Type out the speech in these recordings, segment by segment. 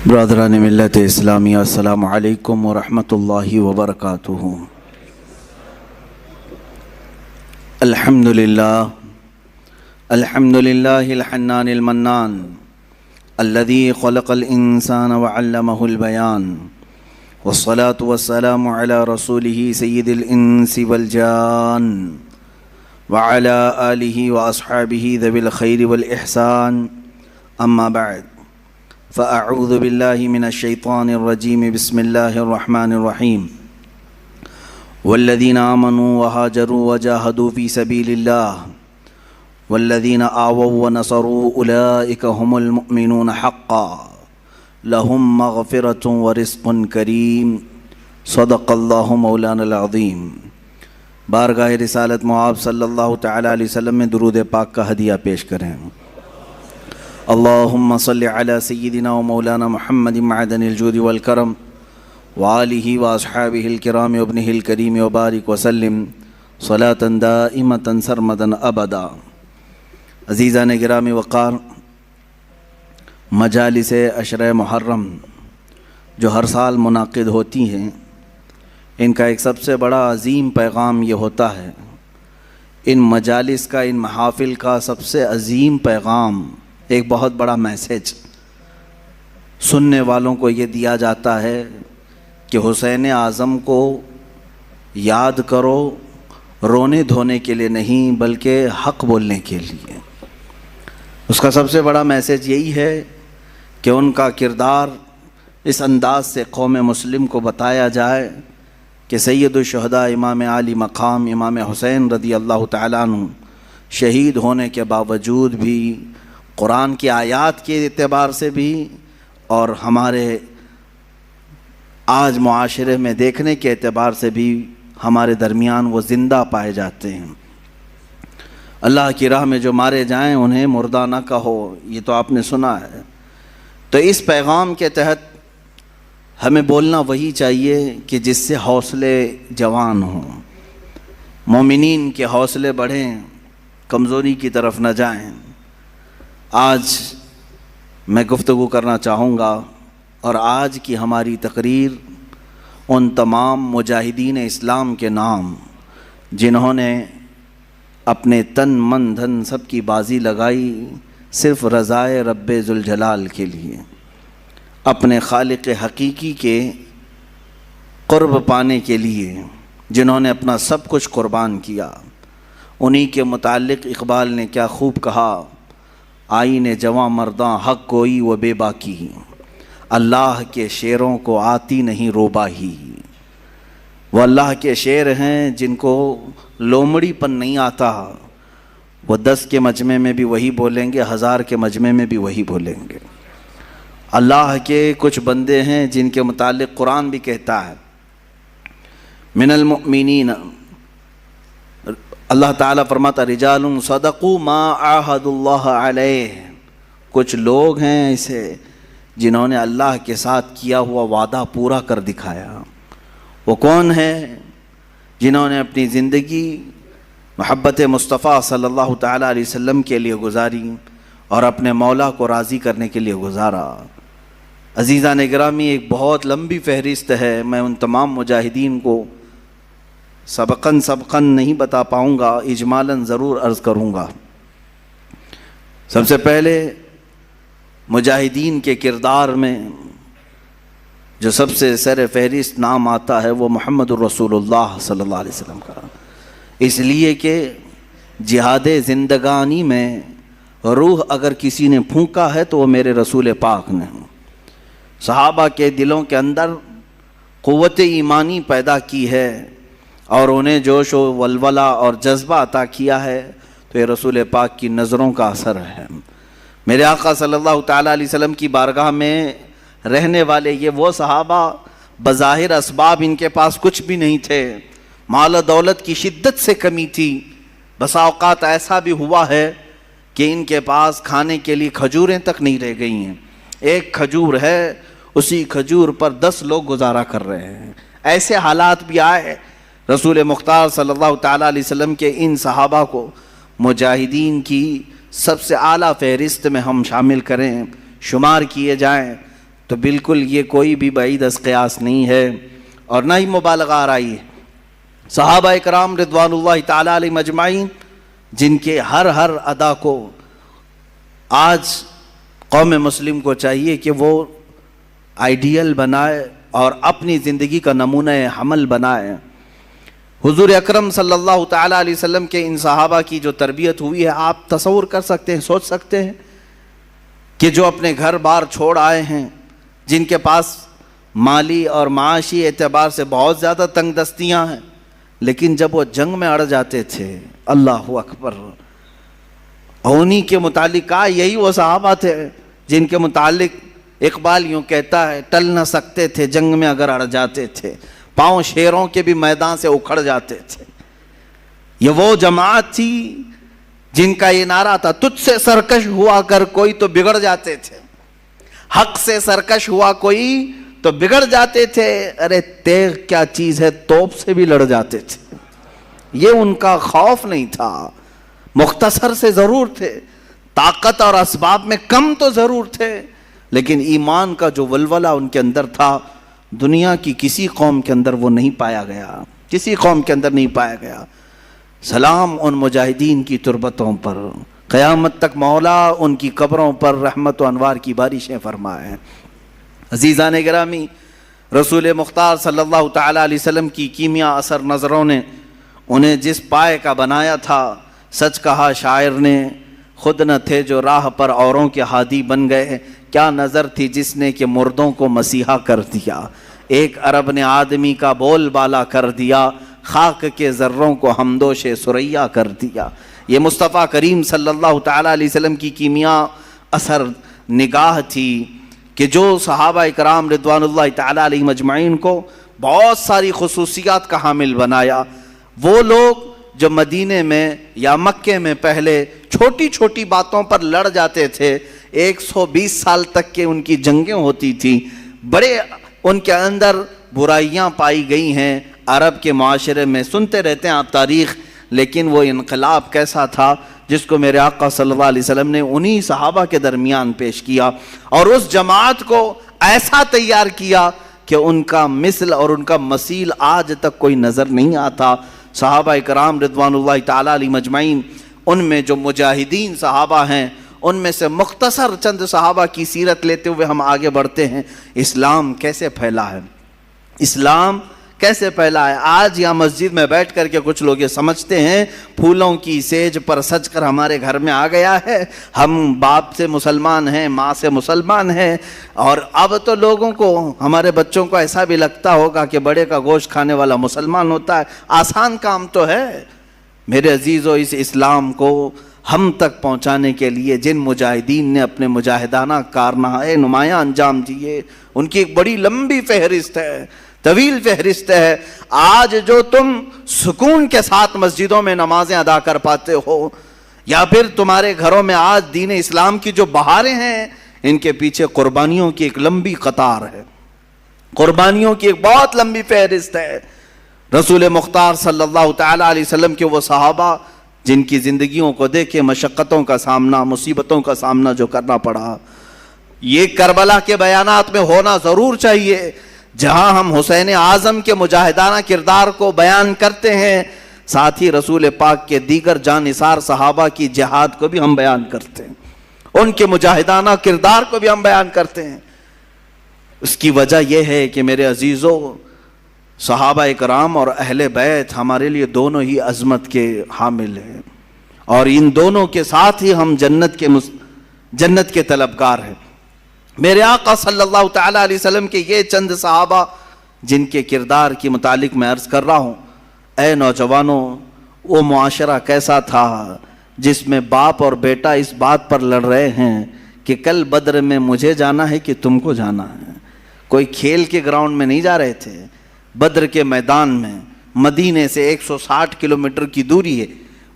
برادران ملت اسلامیہ، السلام علیکم ورحمۃ اللہ وبرکاتہ۔ الحمدللہ الحنان المنان الذي خلق الانسان وعلمه البيان، والصلاة والسلام على رسوله سید الانس والجان وعلى آلہ واصحابہ ذوی الخیر والاحسان، اما بعد فأعوذ باللہ من الشیطان الرجیم، بسم اللہ الرحمن الرحیم۔ والذین آمنوا وہاجروا وجاہدوا فی سبیل اللہ والذین آووا ونصروا اولئک هم المؤمنون حقا لهم مغفرۃ ورزق کریم، صدق اللہ مولانا العظیم۔ بارگاہ رسالت معاب صلی اللہ تعالی علیہ وسلم میں درود پاک کا ہدیہ پیش کریں۔ اللہم صلی علی سیدنا و مولانا محمد معدن الجود والکرم وآلہ واصحابہ الکرام وابنہ الکریم وبارک وسلم صلاة دائمة سرمدا ابدا۔ عزیزان گرامی وقار، مجالس عشرہ محرم جو ہر سال منعقد ہوتی ہیں، ان کا ایک سب سے بڑا عظیم پیغام یہ ہوتا ہے، ان مجالس کا، ان محافل کا سب سے عظیم پیغام، ایک بہت بڑا میسیج سننے والوں کو یہ دیا جاتا ہے کہ حسین اعظم کو یاد کرو، رونے دھونے کے لیے نہیں بلکہ حق بولنے کے لیے۔ اس کا سب سے بڑا میسیج یہی ہے کہ ان کا کردار اس انداز سے قوم مسلم کو بتایا جائے کہ سید الشہداء امام عالی مقام امام حسین رضی اللہ تعالیٰ عنہ شہید ہونے کے باوجود بھی، قرآن کی آیات کے اعتبار سے بھی اور ہمارے آج معاشرے میں دیکھنے کے اعتبار سے بھی ہمارے درمیان وہ زندہ پائے جاتے ہیں۔ اللہ کی راہ میں جو مارے جائیں انہیں مردہ نہ کہو، یہ تو آپ نے سنا ہے۔ تو اس پیغام کے تحت ہمیں بولنا وہی چاہیے کہ جس سے حوصلے جوان ہوں، مومنین کے حوصلے بڑھیں، کمزوری کی طرف نہ جائیں۔ آج میں گفتگو کرنا چاہوں گا، اور آج کی ہماری تقریر ان تمام مجاہدین اسلام کے نام جنہوں نے اپنے تن من دھن سب کی بازی لگائی صرف رضائے رب ذوالجلال کے لیے، اپنے خالق حقیقی کے قرب پانے کے لیے، جنہوں نے اپنا سب کچھ قربان کیا۔ انہی کے متعلق اقبال نے کیا خوب کہا، آئین جواں مرداں حق گوئی و بے باکی، اللہ کے شعروں کو آتی نہیں روباہی۔ وہ اللہ کے شعر ہیں جن کو لومڑی پن نہیں آتا، وہ 10 کے مجمع میں بھی وہی بولیں گے، 1000 کے مجمع میں بھی وہی بولیں گے۔ اللہ کے کچھ بندے ہیں جن کے متعلق قرآن بھی کہتا ہے، من المؤمنین، اللہ تعالیٰ فرماتا رجال صدقوا ما عاہدوا اللہ علیہ، کچھ لوگ ہیں ایسے جنہوں نے اللہ کے ساتھ کیا ہوا وعدہ پورا کر دکھایا۔ وہ کون ہیں؟ جنہوں نے اپنی زندگی محبت مصطفیٰ صلی اللہ تعالیٰ علیہ وسلم کے لیے گزاری اور اپنے مولا کو راضی کرنے کے لیے گزارا۔ عزیزان گرامی، ایک بہت لمبی فہرست ہے، میں ان تمام مجاہدین کو سبقاً نہیں بتا پاؤں گا، اجمالاً ضرور عرض کروں گا۔ سب سے پہلے مجاہدین کے کردار میں جو سب سے سر فہرست نام آتا ہے وہ محمد الرسول اللہ صلی اللہ علیہ وسلم کا، اس لیے کہ جہاد زندگانی میں روح اگر کسی نے پھونکا ہے تو وہ میرے رسول پاک نے۔ صحابہ کے دلوں کے اندر قوت ایمانی پیدا کی ہے اور انہیں جوش و ولولہ اور جذبہ عطا کیا ہے، تو یہ رسول پاک کی نظروں کا اثر ہے۔ میرے آقا صلی اللہ تعالیٰ علیہ وسلم کی بارگاہ میں رہنے والے یہ وہ صحابہ، بظاہر اسباب ان کے پاس کچھ بھی نہیں تھے، مال و دولت کی شدت سے کمی تھی، بسا اوقات ایسا بھی ہوا ہے کہ ان کے پاس کھانے کے لیے کھجوریں تک نہیں رہ گئی ہیں، ایک کھجور ہے اسی کھجور پر 10 لوگ گزارا کر رہے ہیں۔ ایسے حالات بھی آئے۔ رسول مختار صلی اللہ تعالیٰ علیہ وسلم کے ان صحابہ کو مجاہدین کی سب سے اعلیٰ فہرست میں ہم شامل کریں، شمار کیے جائیں تو بالکل یہ کوئی بھی بعید از قیاس نہیں ہے اور نہ ہی مبالغہ آرائی ہے۔ صحابہ اکرام رضوان اللہ تعالی علیہم اجمعین جن کے ہر ادا کو آج قوم مسلم کو چاہیے کہ وہ آئیڈیل بنائے اور اپنی زندگی کا نمونہ حمل بنائے۔ حضور اکرم صلی اللہ تعالی علیہ وسلم کے ان صحابہ کی جو تربیت ہوئی ہے، آپ تصور کر سکتے ہیں، سوچ سکتے ہیں کہ جو اپنے گھر بار چھوڑ آئے ہیں، جن کے پاس مالی اور معاشی اعتبار سے بہت زیادہ تنگ دستیاں ہیں، لیکن جب وہ جنگ میں اڑ جاتے تھے، اللہ اکبر، انہی کے متعلق کہا، یہی وہ صحابہ تھے جن کے متعلق اقبال یوں کہتا ہے، ٹل نہ سکتے تھے جنگ میں اگر اڑ جاتے تھے، پاؤں شیروں کے بھی میدان سے اکھڑ جاتے تھے۔ یہ وہ جماعت تھی جن کا یہ نعرہ تھا، تجھ سے سرکش ہوا کر کوئی تو بگڑ جاتے تھے، حق سے سرکش ہوا کوئی تو بگڑ جاتے تھے، ارے تیغ کیا چیز ہے، توپ سے بھی لڑ جاتے تھے۔ یہ ان کا خوف نہیں تھا، مختصر سے ضرور تھے، طاقت اور اسباب میں کم تو ضرور تھے، لیکن ایمان کا جو ولولہ ان کے اندر تھا، دنیا کی کسی قوم کے اندر وہ نہیں پایا گیا، کسی قوم کے اندر نہیں پایا گیا۔ سلام ان مجاہدین کی تربتوں پر، قیامت تک مولا ان کی قبروں پر رحمت و انوار کی بارشیں فرمائے۔ عزیزان گرامی، رسول مختار صلی اللہ تعالی علیہ وسلم کی کیمیا اثر نظروں نے انہیں جس پائے کا بنایا تھا، سچ کہا شاعر نے، خود نہ تھے جو راہ پر اوروں کے ہادی بن گئے، کیا نظر تھی جس نے کہ مردوں کو مسیحا کر دیا، ایک عرب نے آدمی کا بول بالا کر دیا، خاک کے ذروں کو ہمدوش سریا کر دیا۔ یہ مصطفیٰ کریم صلی اللہ تعالی علیہ وسلم کی کیمیا اثر نگاہ تھی کہ جو صحابہ اکرام رضوان اللہ تعالی علیہم اجمعین کو بہت ساری خصوصیات کا حامل بنایا۔ وہ لوگ جو مدینے میں یا مکے میں پہلے چھوٹی چھوٹی باتوں پر لڑ جاتے تھے، 120 سال تک کے ان کی جنگیں ہوتی تھیں، بڑے ان کے اندر برائیاں پائی گئی ہیں، عرب کے معاشرے میں سنتے رہتے ہیں آپ تاریخ، لیکن وہ انقلاب کیسا تھا جس کو میرے آقا صلی اللہ علیہ وسلم نے انہی صحابہ کے درمیان پیش کیا، اور اس جماعت کو ایسا تیار کیا کہ ان کا مثل اور ان کا مثیل آج تک کوئی نظر نہیں آتا۔ صحابہ اکرام رضوان اللہ تعالی علیہم اجمعین، ان میں جو مجاہدین صحابہ ہیں، ان میں سے مختصر چند صحابہ کی سیرت لیتے ہوئے ہم آگے بڑھتے ہیں۔ اسلام کیسے پھیلا ہے، اسلام کیسے پھیلا ہے؟ آج یہاں مسجد میں بیٹھ کر کے کچھ لوگ یہ سمجھتے ہیں پھولوں کی سیج پر سج کر ہمارے گھر میں آ گیا ہے، ہم باپ سے مسلمان ہیں، ماں سے مسلمان ہیں، اور اب تو لوگوں کو، ہمارے بچوں کو ایسا بھی لگتا ہوگا کہ بڑے کا گوشت کھانے والا مسلمان ہوتا ہے۔ آسان کام تو ہے میرے عزیزو، اس اسلام کو ہم تک پہنچانے کے لیے جن مجاہدین نے اپنے مجاہدانہ کارنامے نمایاں انجام دیے، ان کی ایک بڑی لمبی فہرست ہے، طویل فہرست ہے۔ آج جو تم سکون کے ساتھ مسجدوں میں نمازیں ادا کر پاتے ہو، یا پھر تمہارے گھروں میں آج دین اسلام کی جو بہاریں ہیں، ان کے پیچھے قربانیوں کی ایک لمبی قطار ہے، قربانیوں کی ایک بہت لمبی فہرست ہے۔ رسول مختار صلی اللہ تعالی علیہ وسلم کے وہ صحابہ جن کی زندگیوں کو دیکھے، مشقتوں کا سامنا، مصیبتوں کا سامنا جو کرنا پڑا، یہ کربلا کے بیانات میں ہونا ضرور چاہیے، جہاں ہم حسین اعظم کے مجاہدانہ کردار کو بیان کرتے ہیں، ساتھ ہی رسول پاک کے دیگر جانثار صحابہ کی جہاد کو بھی ہم بیان کرتے ہیں، ان کے مجاہدانہ کردار کو بھی ہم بیان کرتے ہیں۔ اس کی وجہ یہ ہے کہ میرے عزیزو، صحابہ اکرام اور اہل بیت ہمارے لیے دونوں ہی عظمت کے حامل ہیں، اور ان دونوں کے ساتھ ہی ہم جنت کے طلبگار ہیں۔ میرے آقا صلی اللہ تعالی علیہ وسلم کے یہ چند صحابہ جن کے کردار کے متعلق میں عرض کر رہا ہوں، اے نوجوانوں، وہ معاشرہ کیسا تھا جس میں باپ اور بیٹا اس بات پر لڑ رہے ہیں کہ کل بدر میں مجھے جانا ہے کہ تم کو جانا ہے۔ کوئی کھیل کے گراؤنڈ میں نہیں جا رہے تھے، بدر کے میدان میں، مدینے سے 160 کلومیٹر کی دوری ہے،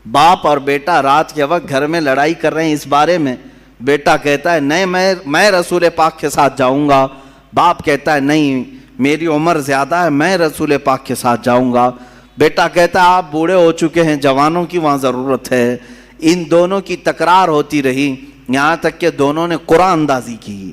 باپ اور بیٹا رات کے وقت گھر میں لڑائی کر رہے ہیں اس بارے میں۔ بیٹا کہتا ہے نہیں، میں رسول پاک کے ساتھ جاؤں گا، باپ کہتا ہے نہیں، میری عمر زیادہ ہے، میں رسول پاک کے ساتھ جاؤں گا۔ بیٹا کہتا ہے آپ بوڑھے ہو چکے ہیں، جوانوں کی وہاں ضرورت ہے۔ ان دونوں کی تکرار ہوتی رہی، یہاں تک کہ دونوں نے قرآن اندازی کی،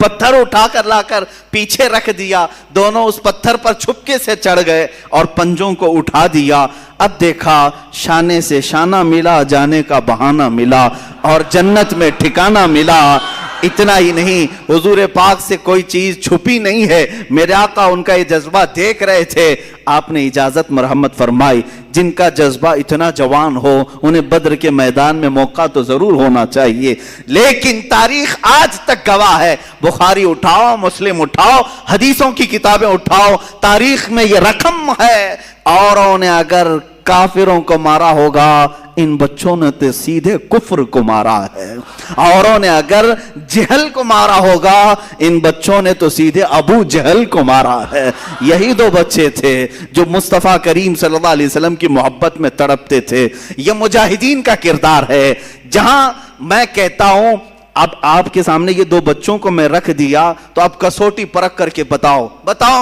پتھر اٹھا کر لا کر پیچھے رکھ دیا، دونوں اس پتھر پر چھپکے سے چڑھ گئے اور پنجوں کو اٹھا دیا۔ اب دیکھا شانے سے شانہ ملا، جانے کا بہانہ ملا اور جنت میں ٹھکانہ ملا۔ اتنا ہی نہیں، حضور پاک سے کوئی چیز چھپی نہیں ہے، میرے آقا ان کا یہ جذبہ دیکھ رہے تھے۔ آپ نے اجازت مرحمت فرمائی، جن کا جذبہ اتنا جوان ہو انہیں بدر کے میدان میں موقع تو ضرور ہونا چاہیے، لیکن تاریخ آج تک گواہ ہے۔ بخاری اٹھاؤ، مسلم اٹھاؤ، حدیثوں کی کتابیں اٹھاؤ، تاریخ میں یہ رقم ہے۔ اوروں نے اگر کافروں کو مارا ہوگا، ان بچوں نے تو سیدھے کفر کو مارا ہے۔ اوروں نے اگر جہل کو مارا ہوگا، ان بچوں نے تو سیدھے ابو جہل کو مارا ہے۔ یہی دو بچے تھے جو مصطفیٰ کریم صلی اللہ علیہ وسلم کی محبت میں تڑپتے تھے۔ یہ مجاہدین کا کردار ہے۔ جہاں میں کہتا ہوں اب آپ کے سامنے یہ دو بچوں کو میں رکھ دیا تو اب کسوٹی پرکھ کر کے بتاؤ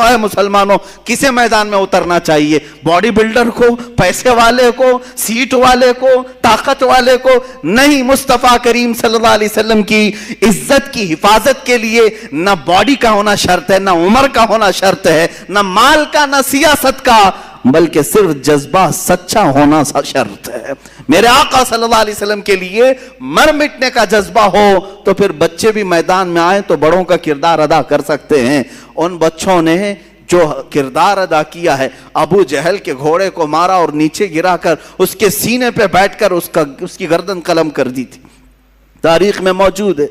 اے مسلمانوں، کسے میدان میں اترنا چاہیے؟ باڈی بلڈر کو، پیسے والے کو، سیٹ والے کو، طاقت والے کو؟ نہیں، مصطفیٰ کریم صلی اللہ علیہ وسلم کی عزت کی حفاظت کے لیے نہ باڈی کا ہونا شرط ہے، نہ عمر کا ہونا شرط ہے، نہ مال کا، نہ سیاست کا، بلکہ صرف جذبہ سچا ہونا شرط ہے۔ میرے آقا صلی اللہ علیہ وسلم کے لیے مر مٹنے کا جذبہ ہو تو پھر بچے بھی میدان میں آئیں تو بڑوں کا کردار ادا کر سکتے ہیں۔ ان بچوں نے جو کردار ادا کیا ہے، ابو جہل کے گھوڑے کو مارا اور نیچے گرا کر اس کے سینے پہ بیٹھ کر اس کی گردن قلم کر دی تھی، تاریخ میں موجود ہے۔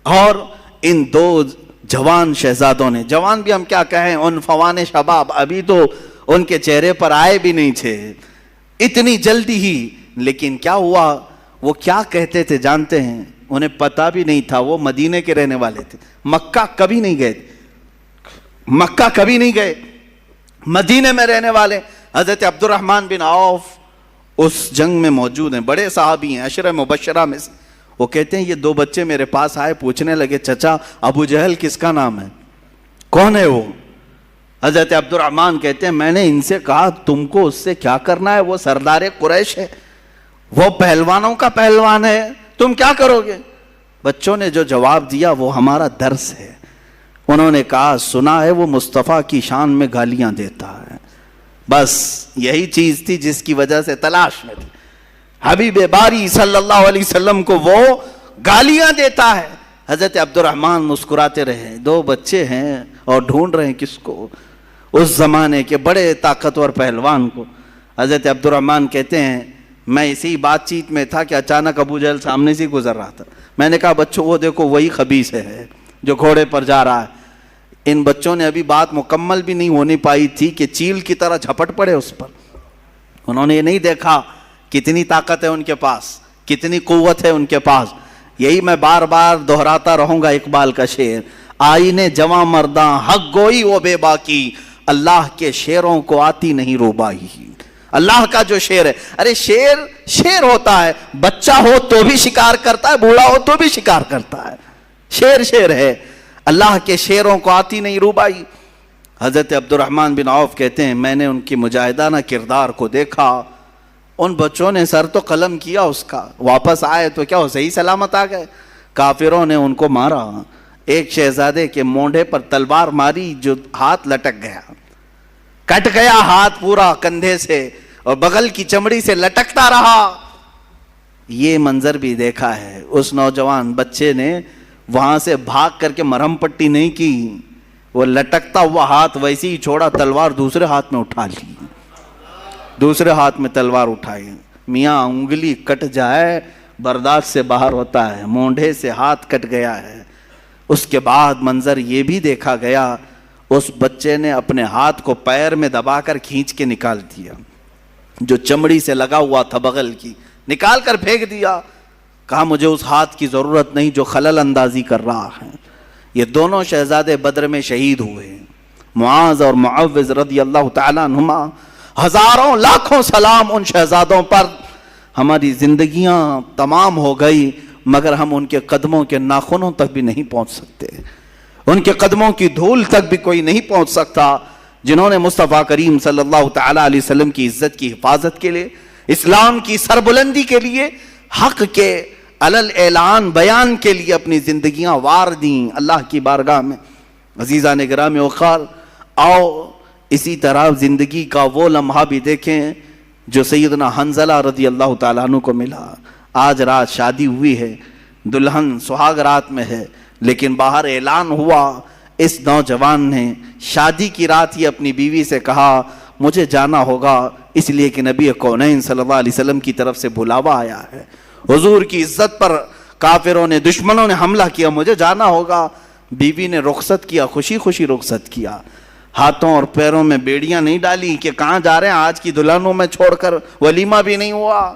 اور ان دو جوان شہزادوں نے، جوان بھی ہم کیا کہیں، ان فوان شباب، ابھی تو ان کے چہرے پر آئے بھی نہیں تھے اتنی جلدی ہی، لیکن کیا ہوا، وہ کیا کہتے تھے جانتے ہیں؟ انہیں پتا بھی نہیں تھا، وہ مدینے کے رہنے والے تھے، مکہ کبھی نہیں گئے، مدینے میں رہنے والے۔ حضرت عبد الرحمن بن عوف اس جنگ میں موجود ہیں، بڑے صحابی ہیں، عشرہ مبشرہ میں سے۔ وہ کہتے ہیں یہ دو بچے میرے پاس آئے، پوچھنے لگے چچا ابو جہل کس کا نام ہے، کون ہے وہ؟ حضرت عبد الرحمن کہتے ہیں میں نے ان سے کہا تم کو اس سے کیا کرنا ہے، وہ سردار قریش ہے، وہ پہلوانوں کا پہلوان ہے، تم کیا کرو گے؟ بچوں نے جو جواب دیا وہ ہمارا درس ہے۔ انہوں نے کہا سنا ہے وہ مصطفیٰ کی شان میں گالیاں دیتا ہے، بس یہی چیز تھی جس کی وجہ سے تلاش میں تھی۔ حبیب باری صلی اللہ علیہ وسلم کو وہ گالیاں دیتا ہے۔ حضرت عبد الرحمن مسکراتے رہے، دو بچے ہیں اور ڈھونڈ رہے ہیں کس کو، اس زمانے کے بڑے طاقتور پہلوان کو۔ حضرت عبد الرحمن کہتے ہیں میں اسی بات چیت میں تھا کہ اچانک ابو جہل سامنے سے گزر رہا تھا، میں نے کہا بچوں وہ دیکھو وہی خبیث ہے جو گھوڑے پر جا رہا ہے۔ ان بچوں نے ابھی بات مکمل بھی نہیں ہونی پائی تھی کہ چیل کی طرح جھپٹ پڑے اس پر۔ انہوں نے یہ نہیں دیکھا کتنی طاقت ہے ان کے پاس، کتنی قوت ہے ان کے پاس۔ یہی میں بار بار دہراتا رہوں گا اقبال کا شعر، آئینے جواں مرداں حق گوئی وہ بے باکی، اللہ کے شعروں کو آتی نہیں روبائی۔ اللہ کا جو شعر ہے، ارے شعر ہوتا ہے، بچہ ہو تو بھی شکار کرتا ہے، بوڑھا ہو تو بھی شکار کرتا ہے، شعر ہے، اللہ کے شعروں کو آتی نہیں روبائی۔ حضرت عبد الرحمن بن عوف کہتے ہیں میں نے ان کی مجاہدانہ کردار کو دیکھا، ان بچوں نے سر تو قلم کیا اس کا، واپس آئے تو کیا وہ صحیح سلامت آ گئے؟ کافروں نے ان کو مارا، ایک شہزادے کے مونڈے پر تلوار ماری جو ہاتھ لٹک گیا، کٹ گیا ہاتھ پورا کندھے سے اور بغل کی چمڑی سے لٹکتا رہا۔ یہ منظر بھی دیکھا ہے، اس نوجوان بچے نے وہاں سے بھاگ کر کے مرہم پٹی نہیں کی، وہ لٹکتا ہوا ہاتھ ویسے ہی چھوڑا، تلوار دوسرے ہاتھ میں اٹھا لی، دوسرے ہاتھ میں تلوار اٹھائی۔ میاں انگلی کٹ جائے برداشت سے باہر ہوتا ہے، مونڈے سے ہاتھ کٹ گیا ہے۔ اس کے بعد منظر یہ بھی دیکھا گیا، اس بچے نے اپنے ہاتھ کو پیر میں دبا کر کھینچ کے نکال دیا، جو چمڑی سے لگا ہوا تھا بغل کی، نکال کر پھینک دیا، کہا مجھے اس ہاتھ کی ضرورت نہیں جو خلل اندازی کر رہا ہے۔ یہ دونوں شہزادے بدر میں شہید ہوئے، معاذ اور معوذ رضی اللہ تعالیٰ عنہما۔ ہزاروں لاکھوں سلام ان شہزادوں پر۔ ہماری زندگیاں تمام ہو گئی مگر ہم ان کے قدموں کے ناخنوں تک بھی نہیں پہنچ سکتے، ان کے قدموں کی دھول تک بھی کوئی نہیں پہنچ سکتا جنہوں نے مصطفیٰ کریم صلی اللہ تعالیٰ علیہ وسلم کی عزت کی حفاظت کے لیے، اسلام کی سربلندی کے لیے، حق کے علل اعلان بیان کے لیے اپنی زندگیاں وار دیں اللہ کی بارگاہ میں۔ عزیزان گرامی وقار، آؤ اسی طرح زندگی کا وہ لمحہ بھی دیکھیں جو سیدنا حنظلہ رضی اللہ تعالیٰ عنہ کو ملا۔ آج رات شادی ہوئی ہے، دلہن سہاگ رات میں ہے، لیکن باہر اعلان ہوا، اس نوجوان نے شادی کی رات ہی اپنی بیوی سے کہا مجھے جانا ہوگا، اس لیے کہ نبی کونین صلی اللہ علیہ وسلم کی طرف سے بلاوا آیا ہے، حضور کی عزت پر کافروں نے، دشمنوں نے حملہ کیا، مجھے جانا ہوگا۔ بیوی نے رخصت کیا، خوشی خوشی رخصت کیا، ہاتھوں اور پیروں میں بیڑیاں نہیں ڈالی کہ کہاں جا رہے ہیں، آج کی دلہنوں میں چھوڑ کر ولیمہ بھی نہیں ہوا،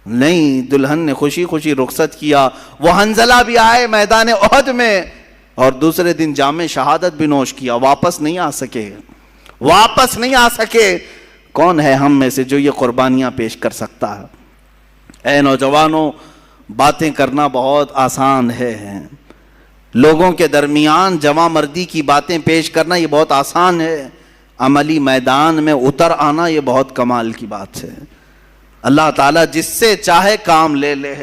نہیں، دلہن نے خوشی خوشی رخصت کیا۔ وہ حنظلہ بھی آئے میدان احد میں اور دوسرے دن جام شہادت بھی نوش کیا، واپس نہیں آ سکے، واپس نہیں آ سکے۔ کون ہے ہم میں سے جو یہ قربانیاں پیش کر سکتا ہے؟ اے نوجوانوں، باتیں کرنا بہت آسان ہے، لوگوں کے درمیان جواں مردی کی باتیں پیش کرنا یہ بہت آسان ہے، عملی میدان میں اتر آنا یہ بہت کمال کی بات ہے۔ اللہ تعالیٰ جس سے چاہے کام لے لے۔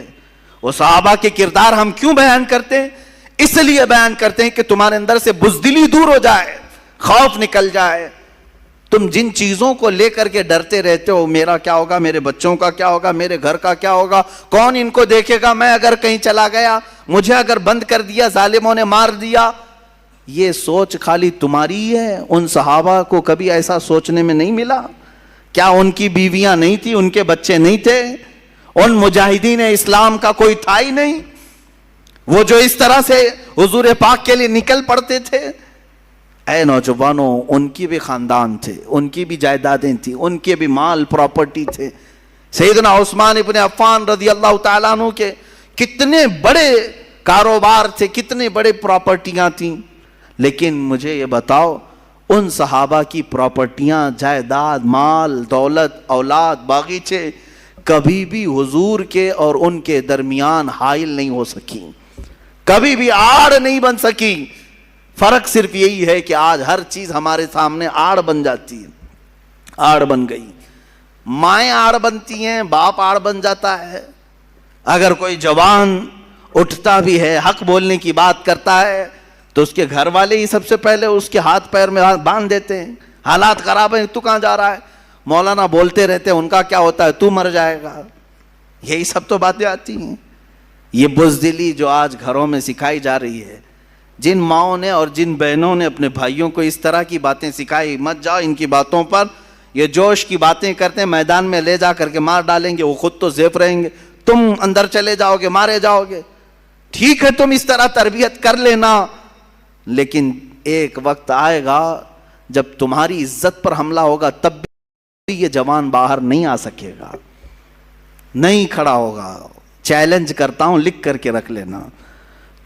وہ صحابہ کے کردار ہم کیوں بیان کرتے ہیں؟ اس لیے بیان کرتے ہیں کہ تمہارے اندر سے بزدلی دور ہو جائے، خوف نکل جائے۔ تم جن چیزوں کو لے کر کے ڈرتے رہتے ہو، میرا کیا ہوگا، میرے بچوں کا کیا ہوگا، میرے گھر کا کیا ہوگا، کون ان کو دیکھے گا، میں اگر کہیں چلا گیا، مجھے اگر بند کر دیا، ظالموں نے مار دیا، یہ سوچ خالی تمہاری ہے۔ ان صحابہ کو کبھی ایسا سوچنے میں نہیں ملا؟ کیا ان کی بیویاں نہیں تھی، ان کے بچے نہیں تھے؟ ان مجاہدین اسلام کا کوئی تھا ہی نہیں، وہ جو اس طرح سے حضور پاک کے لیے نکل پڑتے تھے؟ اے نوجوانوں، ان کی بھی خاندان تھے، ان کی بھی جائیدادیں تھیں، ان کے بھی مال پراپرٹی تھے۔ سیدنا عثمان ابن عفان رضی اللہ تعالیٰ عنہ کے کتنے بڑے کاروبار تھے، کتنے بڑے پراپرٹیاں تھیں، لیکن مجھے یہ بتاؤ ان صحابہ کی پراپرٹیاں، جائیداد، مال، دولت، اولاد، باغیچے کبھی بھی حضور کے اور ان کے درمیان حائل نہیں ہو سکی، کبھی بھی آڑ نہیں بن سکی۔ فرق صرف یہی ہے کہ آج ہر چیز ہمارے سامنے آڑ بن جاتی ہے، آڑ بن گئی، مائیں آڑ بنتی ہیں، باپ آڑ بن جاتا ہے۔ اگر کوئی جوان اٹھتا بھی ہے، حق بولنے کی بات کرتا ہے، تو اس کے گھر والے ہی سب سے پہلے اس کے ہاتھ پیر میں باندھ دیتے ہیں، حالات خراب ہیں، تو کہاں جا رہا ہے، مولانا بولتے رہتے ہیں، ان کا کیا ہوتا ہے، تو مر جائے گا، یہی سب تو باتیں آتی ہیں۔ یہ بزدلی جو آج گھروں میں سکھائی جا رہی ہے، جن ماؤں نے اور جن بہنوں نے اپنے بھائیوں کو اس طرح کی باتیں سکھائی، مت جاؤ ان کی باتوں پر، یہ جوش کی باتیں کرتے ہیں، میدان میں لے جا کر کے مار ڈالیں گے، وہ خود تو زیف رہیں گے، تم اندر چلے جاؤ گے، مارے جاؤ گے۔ ٹھیک ہے تم اس طرح تربیت کر لینا، لیکن ایک وقت آئے گا جب تمہاری عزت پر حملہ ہوگا، تب بھی یہ جوان باہر نہیں آ سکے گا، نہیں کھڑا ہوگا۔ چیلنج کرتا ہوں، لکھ کر کے رکھ لینا،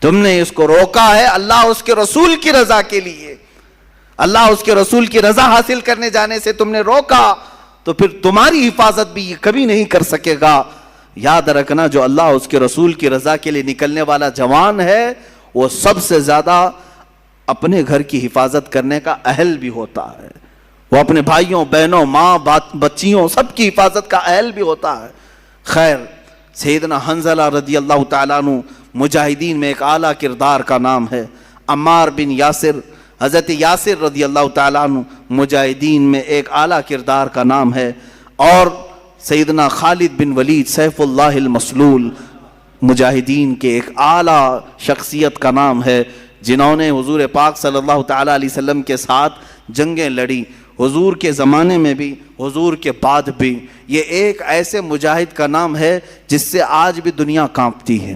تم نے اس کو روکا ہے اللہ اس کے رسول کی رضا کے لیے، اللہ اس کے رسول کی رضا حاصل کرنے جانے سے تم نے روکا، تو پھر تمہاری حفاظت بھی یہ کبھی نہیں کر سکے گا۔ یاد رکھنا، جو اللہ اس کے رسول کی رضا کے لیے نکلنے والا جوان ہے، وہ سب سے زیادہ اپنے گھر کی حفاظت کرنے کا اہل بھی ہوتا ہے، وہ اپنے بھائیوں، بہنوں، ماں، بچیوں سب کی حفاظت کا اہل بھی ہوتا ہے۔ خیر، سیدنا حنظلہ رضی اللہ تعالیٰ عنہ مجاہدین میں ایک اعلیٰ کردار کا نام ہے۔ عمار بن یاسر، حضرت یاسر رضی اللہ تعالیٰ عنہ مجاہدین میں ایک اعلیٰ کردار کا نام ہے، اور سیدنا خالد بن ولید سیف اللہ المسلول مجاہدین کے ایک اعلیٰ شخصیت کا نام ہے، جنہوں نے حضور پاک صلی اللہ تعالیٰ علیہ وسلم کے ساتھ جنگیں لڑی، حضور کے زمانے میں بھی، حضور کے بعد بھی۔ یہ ایک ایسے مجاہد کا نام ہے جس سے آج بھی دنیا کانپتی ہے،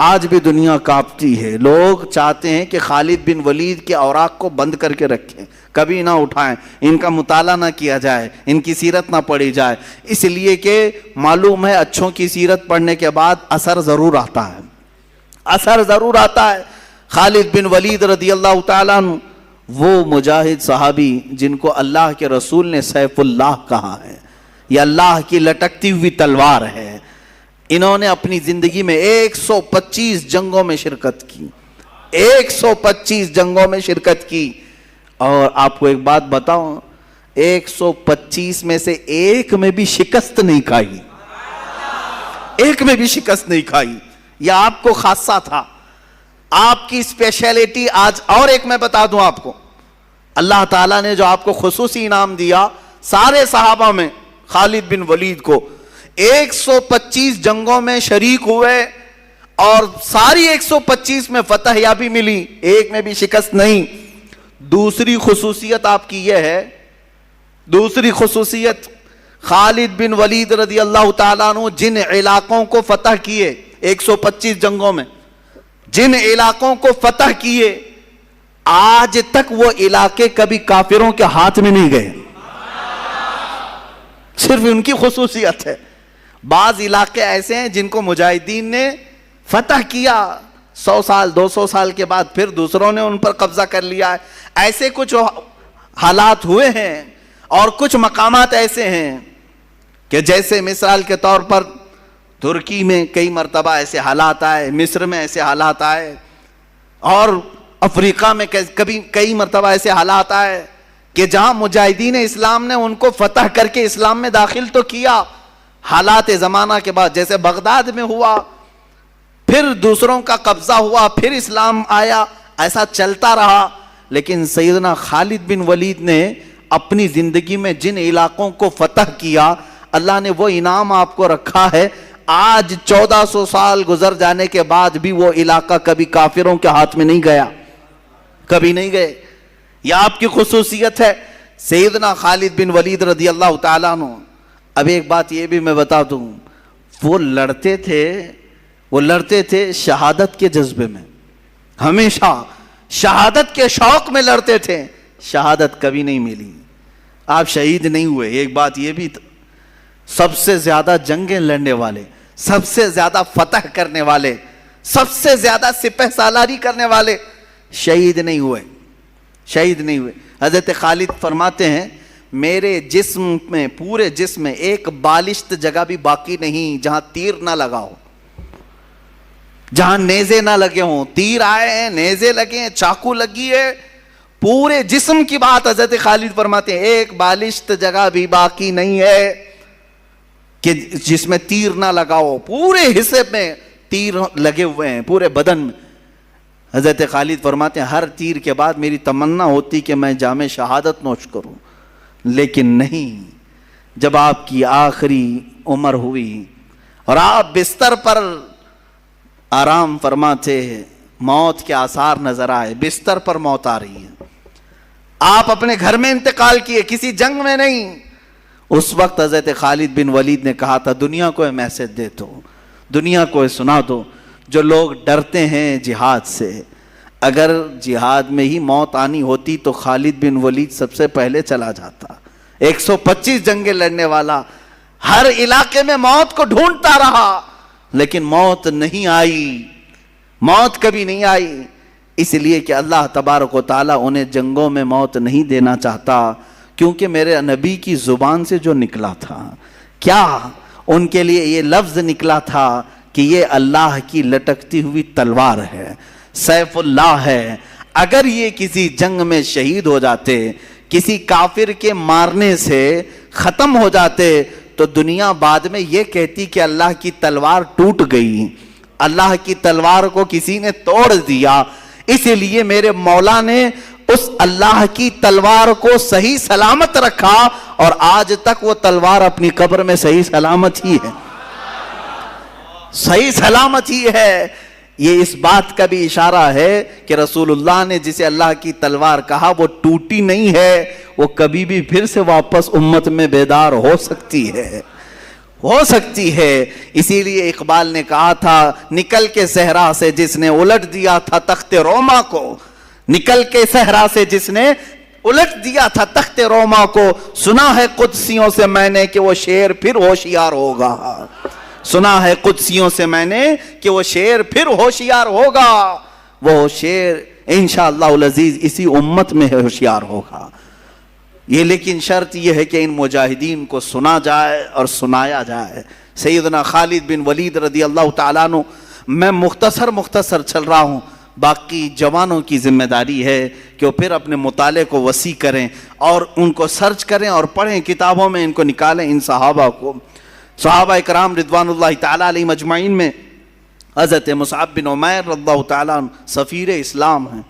آج بھی دنیا کانپتی ہے۔ لوگ چاہتے ہیں کہ خالد بن ولید کے اوراق کو بند کر کے رکھیں، کبھی نہ اٹھائیں، ان کا مطالعہ نہ کیا جائے، ان کی سیرت نہ پڑھی جائے، اس لیے کہ معلوم ہے اچھوں کی سیرت پڑھنے کے بعد اثر ضرور آتا ہے، اثر ضرور آتا ہے۔ خالد بن ولید رضی اللہ تعالیٰ عنہ وہ مجاہد صحابی جن کو اللہ کے رسول نے سیف اللہ کہا ہے، یہ اللہ کی لٹکتی ہوئی تلوار ہے۔ انہوں نے اپنی زندگی میں 125 جنگوں میں شرکت کی، 125 جنگوں میں شرکت کی، اور آپ کو ایک بات بتاؤں، 125 میں سے ایک میں بھی شکست نہیں کھائی، ایک میں بھی شکست نہیں کھائی. یہ آپ کو خاصہ تھا, آپ کی اسپیشلٹی. آج اور ایک میں بتا دوں آپ کو, اللہ تعالیٰ نے جو آپ کو خصوصی انعام دیا سارے صحابہ میں, خالد بن ولید کو 125 جنگوں میں شریک ہوئے اور ساری 125 میں فتح یابی ملی, ایک میں بھی شکست نہیں. دوسری خصوصیت آپ کی یہ ہے, دوسری خصوصیت, خالد بن ولید رضی اللہ تعالیٰ عنہ جن علاقوں کو فتح کیے 125 جنگوں میں, جن علاقوں کو فتح کیے, آج تک وہ علاقے کبھی کافروں کے ہاتھ میں نہیں گئے. صرف ان کی خصوصیت ہے. بعض علاقے ایسے ہیں جن کو مجاہدین نے فتح کیا, 100 سال 200 سال کے بعد پھر دوسروں نے ان پر قبضہ کر لیا ہے. ایسے کچھ حالات ہوئے ہیں اور کچھ مقامات ایسے ہیں کہ جیسے مثال کے طور پر ترکی میں کئی مرتبہ ایسے حالات آئے, مصر میں ایسے حالات آئے, اور افریقہ میں کبھی کئی مرتبہ ایسے حالات آئے کہ جہاں مجاہدین اسلام نے ان کو فتح کر کے اسلام میں داخل تو کیا, حالات زمانہ کے بعد جیسے بغداد میں ہوا, پھر دوسروں کا قبضہ ہوا, پھر اسلام آیا, ایسا چلتا رہا. لیکن سیدنا خالد بن ولید نے اپنی زندگی میں جن علاقوں کو فتح کیا, اللہ نے وہ انعام آپ کو رکھا ہے. آج 1400 سال گزر جانے کے بعد بھی وہ علاقہ کبھی کافروں کے ہاتھ میں نہیں گیا, کبھی نہیں گئے. یہ آپ کی خصوصیت ہے سیدنا خالد بن ولید رضی اللہ تعالیٰ عنہ. اب ایک بات یہ بھی میں بتا دوں, وہ لڑتے تھے شہادت کے جذبے میں, ہمیشہ شہادت کے شوق میں لڑتے تھے. شہادت کبھی نہیں ملی, آپ شہید نہیں ہوئے. ایک بات یہ بھی, سب سے زیادہ جنگیں لڑنے والے, سب سے زیادہ فتح کرنے والے, سب سے زیادہ سپہ سالاری کرنے والے شہید نہیں ہوئے, شہید نہیں ہوئے. حضرت خالد فرماتے ہیں میرے جسم میں, پورے جسم میں ایک بالشت جگہ بھی باقی نہیں جہاں تیر نہ لگا ہو, جہاں نیزے نہ لگے ہوں. تیر آئے ہیں, نیزے لگے ہیں, چاقو لگی ہے, پورے جسم کی بات حضرت خالد فرماتے ہیں ایک بالشت جگہ بھی باقی نہیں ہے کہ جس میں تیر نہ لگا ہو. پورے حصے میں تیر لگے ہوئے ہیں, پورے بدن میں. حضرت خالد فرماتے ہیں ہر تیر کے بعد میری تمنا ہوتی کہ میں جام شہادت نوش کروں, لیکن نہیں. جب آپ کی آخری عمر ہوئی اور آپ بستر پر آرام فرماتے, موت کے آثار نظر آئے, بستر پر موت آ رہی ہے, آپ اپنے گھر میں انتقال کیے, کسی جنگ میں نہیں. اس وقت حضرت خالد بن ولید نے کہا تھا دنیا کو میسج دے دو, دنیا کو سنا دو, جو لوگ ڈرتے ہیں جہاد سے, اگر جہاد میں ہی موت آنی ہوتی تو خالد بن ولید سب سے پہلے چلا جاتا. 125 جنگیں لڑنے والا, ہر علاقے میں موت کو ڈھونڈتا رہا, لیکن موت نہیں آئی, موت کبھی نہیں آئی. اس لیے کہ اللہ تبارک و تعالیٰ انہیں جنگوں میں موت نہیں دینا چاہتا, کیونکہ میرے نبی کی زبان سے جو نکلا تھا, کیا ان کے لیے یہ لفظ نکلا تھا کہ یہ اللہ کی لٹکتی ہوئی تلوار ہے, سیف اللہ ہے. اگر یہ کسی جنگ میں شہید ہو جاتے, کسی کافر کے مارنے سے ختم ہو جاتے, تو دنیا بعد میں یہ کہتی کہ اللہ کی تلوار ٹوٹ گئی, اللہ کی تلوار کو کسی نے توڑ دیا. اس لیے میرے مولا نے اس اللہ کی تلوار کو صحیح سلامت رکھا, اور آج تک وہ تلوار اپنی قبر میں صحیح سلامت ہی ہے, صحیح سلامت ہی ہے. یہ اس بات کا بھی اشارہ ہے کہ رسول اللہ نے جسے اللہ کی تلوار کہا وہ ٹوٹی نہیں ہے, وہ کبھی بھی پھر سے واپس امت میں بیدار ہو سکتی ہے, ہو سکتی ہے. اسی لیے اقبال نے کہا تھا نکل کے صحرا سے جس نے الٹ دیا تھا تخت روما کو, نکل کے صحرا سے جس نے الٹ دیا تھا تخت روما کو, سنا ہے قدسیوں سے میں نے کہ وہ شیر پھر ہوشیار ہوگا, سنا ہے قدسیوں سے میں نے کہ وہ شیر پھر ہوشیار ہوگا. وہ شیر انشاءاللہ العزیز اسی امت میں ہوشیار ہوگا. یہ لیکن شرط یہ ہے کہ ان مجاہدین کو سنا جائے اور سنایا جائے. سیدنا خالد بن ولید رضی اللہ تعالیٰ عنہ, میں مختصر چل رہا ہوں, باقی جوانوں کی ذمہ داری ہے کہ وہ پھر اپنے مطالعے کو وسیع کریں اور ان کو سرچ کریں اور پڑھیں, کتابوں میں ان کو نکالیں, ان صحابہ کو. صحابہ کرام رضوانullah تعالی علیہم اجمعین میں حضرت مصعب بن عمیر رضی اللہ تعالیٰ عنہ سفیر اسلام ہیں.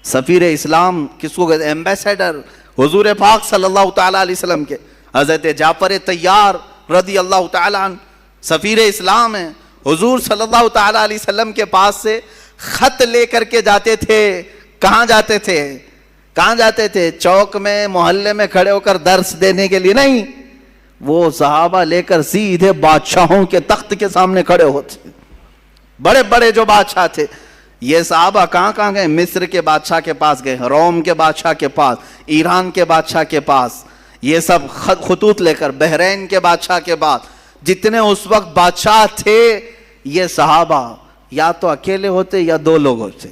سفیر اسلام کس کو کہتے ہیں؟ ایمبیسیڈر حضور پاک صلی اللہ تعالیٰ علیہ وسلم کے. حضرت جعفر طیار رضی اللہ تعالیٰ عنہ سفیر اسلام ہیں. حضور صلی اللہ تعالیٰ علیہ وسلم کے پاس سے خط لے کر کے جاتے تھے. کہاں جاتے تھے؟ کہاں جاتے تھے؟ چوک میں محلے میں کھڑے ہو کر درس دینے کے لیے نہیں. وہ صحابہ لے کر سیدھے بادشاہوں کے تخت کے سامنے کھڑے ہوتے. بڑے بڑے جو بادشاہ تھے یہ صحابہ کہاں کہاں گئے؟ مصر کے بادشاہ کے پاس گئے, روم کے بادشاہ کے پاس, ایران کے بادشاہ کے پاس, یہ سب خطوط لے کر بحرین کے بادشاہ کے پاس. جتنے اس وقت بادشاہ تھے یہ صحابہ یا تو اکیلے ہوتے یا دو لوگ ہوتے,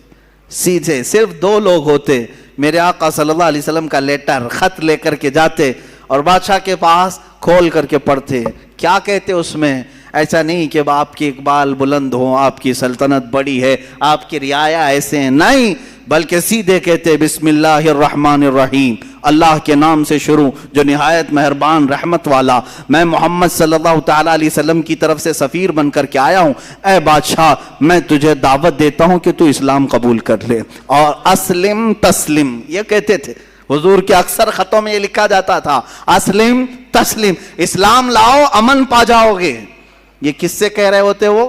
سیدھے صرف دو لوگ ہوتے. میرے آقا صلی اللہ علیہ وسلم کا لیٹر خط لے کر کے جاتے اور بادشاہ کے پاس کھول کر کے پڑھتے. کیا کہتے اس میں؟ ایسا نہیں کہ آپ کی اقبال بلند ہو, آپ کی سلطنت بڑی ہے, آپ کی رعایا ایسے ہیں, نہیں, بلکہ سیدھے کہتے بسم اللہ الرحمن الرحیم, اللہ کے نام سے شروع جو نہایت مہربان رحمت والا. میں محمد صلی اللہ تعالیٰ علیہ وسلم کی طرف سے سفیر بن کر کے آیا ہوں. اے بادشاہ میں تجھے دعوت دیتا ہوں کہ تو اسلام قبول کر لے, اور اسلم تسلم یہ کہتے تھے. حضور کے اکثر خطوں میں یہ لکھا جاتا تھا اسلم تسلم, اسلام لاؤ امن پا جاؤ گے. یہ کس سے کہہ رہے ہوتے؟ وہ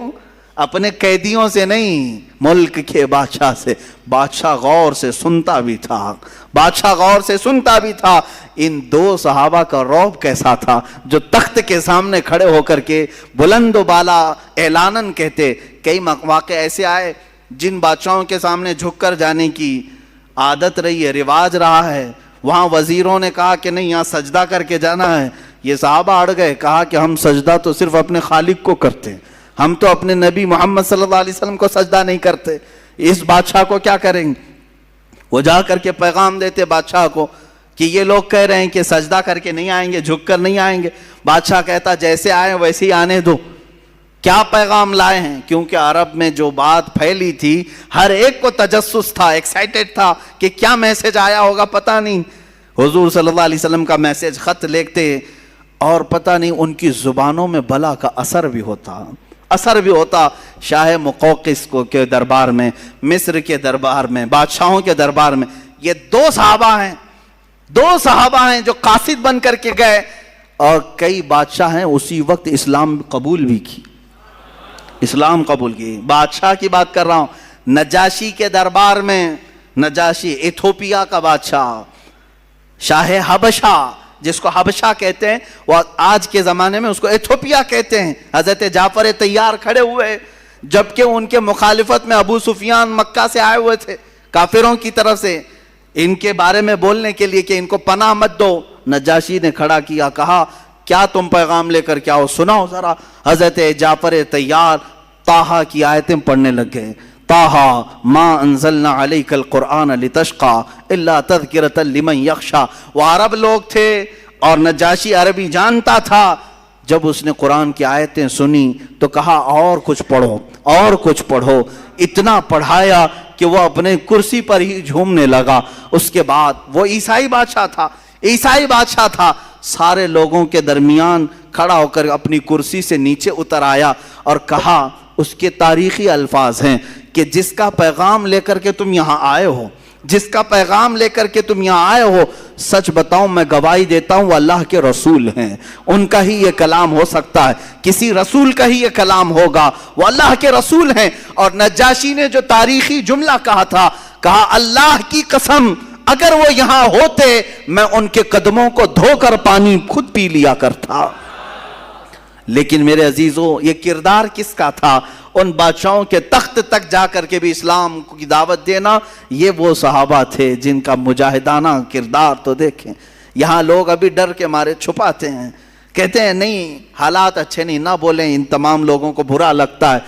اپنے قیدیوں سے نہیں, ملک کے بادشاہ سے. بادشاہ غور سے سنتا بھی تھا, بادشاہ غور سے سنتا بھی تھا. ان دو صحابہ کا رعب کیسا تھا جو تخت کے سامنے کھڑے ہو کر کے بلند و بالا اعلاناً کہتے. کئی واقع ایسے آئے جن بادشاہوں کے سامنے جھک کر جانے کی عادت رہی ہے, رواج رہا ہے, وہاں وزیروں نے کہا کہ نہیں یہاں سجدہ کر کے جانا ہے. یہ صحابہ اڑ گئے, کہا کہ ہم سجدہ تو صرف اپنے خالق کو کرتے ہیں, ہم تو اپنے نبی محمد صلی اللہ علیہ وسلم کو سجدہ نہیں کرتے, اس بادشاہ کو کیا کریں گے؟ وہ جا کر کے پیغام دیتے بادشاہ کو کہ یہ لوگ کہہ رہے ہیں کہ سجدہ کر کے نہیں آئیں گے, جھک کر نہیں آئیں گے. بادشاہ کہتا جیسے آئے ویسے ہی آنے دو. کیا پیغام لائے ہیں؟ کیونکہ عرب میں جو بات پھیلی تھی ہر ایک کو تجسس تھا, ایکسائٹڈ تھا کہ کیا میسج آیا ہوگا پتہ نہیں. حضور صلی اللہ علیہ وسلم کا میسج خط لکھتے اور پتہ نہیں ان کی زبانوں میں بلا کا اثر بھی ہوتا. شاہ مقوقس کو کے دربار میں, مصر کے دربار میں, بادشاہوں کے دربار میں یہ دو صحابہ ہیں جو قاصد بن کر کے گئے, اور کئی بادشاہ ہیں اسی وقت اسلام قبول بھی کی, اسلام قبول کی. بادشاہ کی بات کر رہا ہوں, نجاشی کے دربار میں, نجاشی ایتھوپیا کا بادشاہ, شاہ حبشہ جس کو حبشہ کہتے ہیں, وہ آج کے زمانے میں اس کو ایتھوپیا کہتے ہیں. حضرت جعفر طیار کھڑے ہوئے جبکہ ان کے مخالفت میں ابو سفیان مکہ سے آئے ہوئے تھے کافروں کی طرف سے, ان کے بارے میں بولنے کے لیے کہ ان کو پناہ مت دو. نجاشی نے کھڑا کیا, کہا کیا تم پیغام لے کر کے آؤ, سناؤ ذرا. حضرت جعفر طیار طٰہٰ کی آیتیں پڑھنے لگ گئے. طٰہٰ ما انزلنا علیک القرآن لتشقیٰ الا تذکرۃ لمن یخشیٰ. وہ عرب لوگ تھے اور نجاشی عربی جانتا تھا. جب اس نے قرآن کی آیتیں سنی تو کہا اور کچھ پڑھو, اور کچھ پڑھو. اتنا پڑھایا کہ وہ اپنے کرسی پر ہی جھومنے لگا. اس کے بعد وہ عیسائی بادشاہ تھا, سارے لوگوں کے درمیان کھڑا ہو کر اپنی کرسی سے نیچے اتر آیا اور کہا, اس کے تاریخی الفاظ ہیں کہ جس کا پیغام لے کر کے تم یہاں آئے ہو, سچ بتاؤں میں گواہی دیتا ہوں وہ اللہ کے رسول ہیں. ان کا ہی یہ کلام ہو سکتا ہے, کسی رسول کا ہی یہ کلام ہوگا, وہ اللہ کے رسول ہیں. اور نجاشی نے جو تاریخی جملہ کہا تھا, کہا اللہ کی قسم اگر وہ یہاں ہوتے میں ان کے قدموں کو دھو کر پانی خود پی لیا کرتا. لیکن میرے عزیزو یہ کردار کس کا تھا؟ ان بادشاہوں کے تخت تک جا کر کے بھی اسلام کی دعوت دینا, یہ وہ صحابہ تھے جن کا مجاہدانہ کردار تو دیکھیں. یہاں لوگ ابھی ڈر کے مارے چھپاتے ہیں, کہتے ہیں نہیں حالات اچھے نہیں, نہ بولیں, ان تمام لوگوں کو برا لگتا ہے.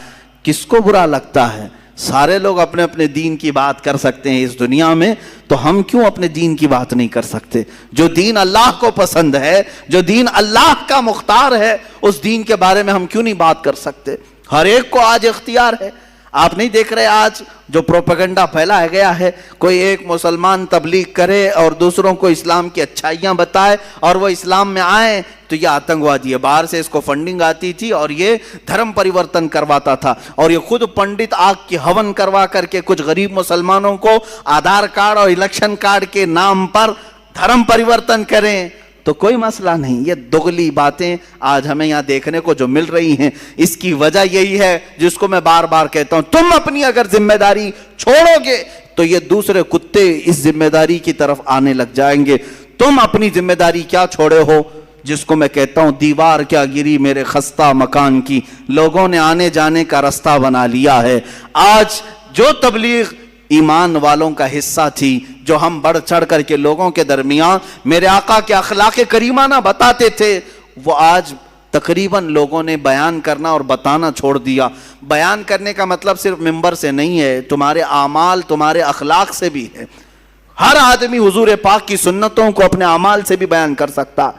کس کو برا لگتا ہے؟ سارے لوگ اپنے اپنے دین کی بات کر سکتے ہیں اس دنیا میں, تو ہم کیوں اپنے دین کی بات نہیں کر سکتے؟ جو دین اللہ کو پسند ہے, جو دین اللہ کا مختار ہے, اس دین کے بارے میں ہم کیوں نہیں بات کر سکتے؟ ہر ایک کو آج اختیار ہے. آپ نہیں دیکھ رہے آج جو پروپیگنڈا پھیلایا گیا ہے، کوئی ایک مسلمان تبلیغ کرے اور دوسروں کو اسلام کی اچھائیاں بتائے اور وہ اسلام میں آئیں تو یہ آتنکوادی ہے، باہر سے اس کو فنڈنگ آتی تھی اور یہ دھرم پریورتن کرواتا تھا، اور یہ خود پنڈت آگ کی ہون کروا کر کے کچھ غریب مسلمانوں کو آدھار کارڈ اور الیکشن کارڈ کے نام پر دھرم پریورتن کریں تو کوئی مسئلہ نہیں۔ یہ دگلی باتیں آج ہمیں یہاں دیکھنے کو جو مل رہی ہیں، اس کی وجہ یہی ہے جس کو میں بار بار کہتا ہوں، تم اپنی اگر ذمہ داری چھوڑو گے تو یہ دوسرے کتے اس ذمہ داری کی طرف آنے لگ جائیں گے۔ تم اپنی ذمہ داری کیا چھوڑے ہو، جس کو میں کہتا ہوں دیوار کیا گری میرے خستہ مکان کی، لوگوں نے آنے جانے کا رستہ بنا لیا ہے۔ آج جو تبلیغ ایمان والوں کا حصہ تھی، جو ہم بڑھ چڑھ کر کے لوگوں کے درمیان میرے آقا کے اخلاق کریمانہ بتاتے تھے، وہ آج تقریباً لوگوں نے بیان کرنا اور بتانا چھوڑ دیا۔ بیان کرنے کا مطلب صرف ممبر سے نہیں ہے، تمہارے اعمال تمہارے اخلاق سے بھی ہے۔ ہر آدمی حضور پاک کی سنتوں کو اپنے اعمال سے بھی بیان کر سکتا،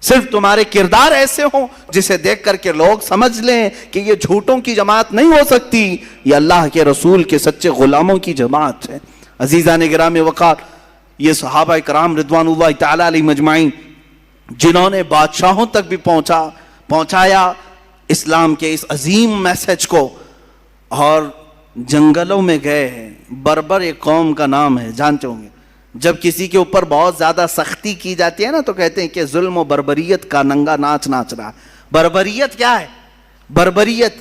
صرف تمہارے کردار ایسے ہوں جسے دیکھ کر کے لوگ سمجھ لیں کہ یہ جھوٹوں کی جماعت نہیں ہو سکتی، یہ اللہ کے رسول کے سچے غلاموں کی جماعت ہے۔ عزیزان گرامی وقار، یہ صحابہ کرام رضوان اللہ تعالی علیہ مجمعین جنہوں نے بادشاہوں تک بھی پہنچایا اسلام کے اس عظیم میسج کو، اور جنگلوں میں گئے ہیں۔ بربر ایک قوم کا نام ہے، جانتے ہوں گے۔ جب کسی کے اوپر بہت زیادہ سختی کی جاتی ہے نا تو کہتے ہیں کہ ظلم و بربریت کا ننگا ناچ ناچ رہا۔ بربریت کیا ہے؟ بربریت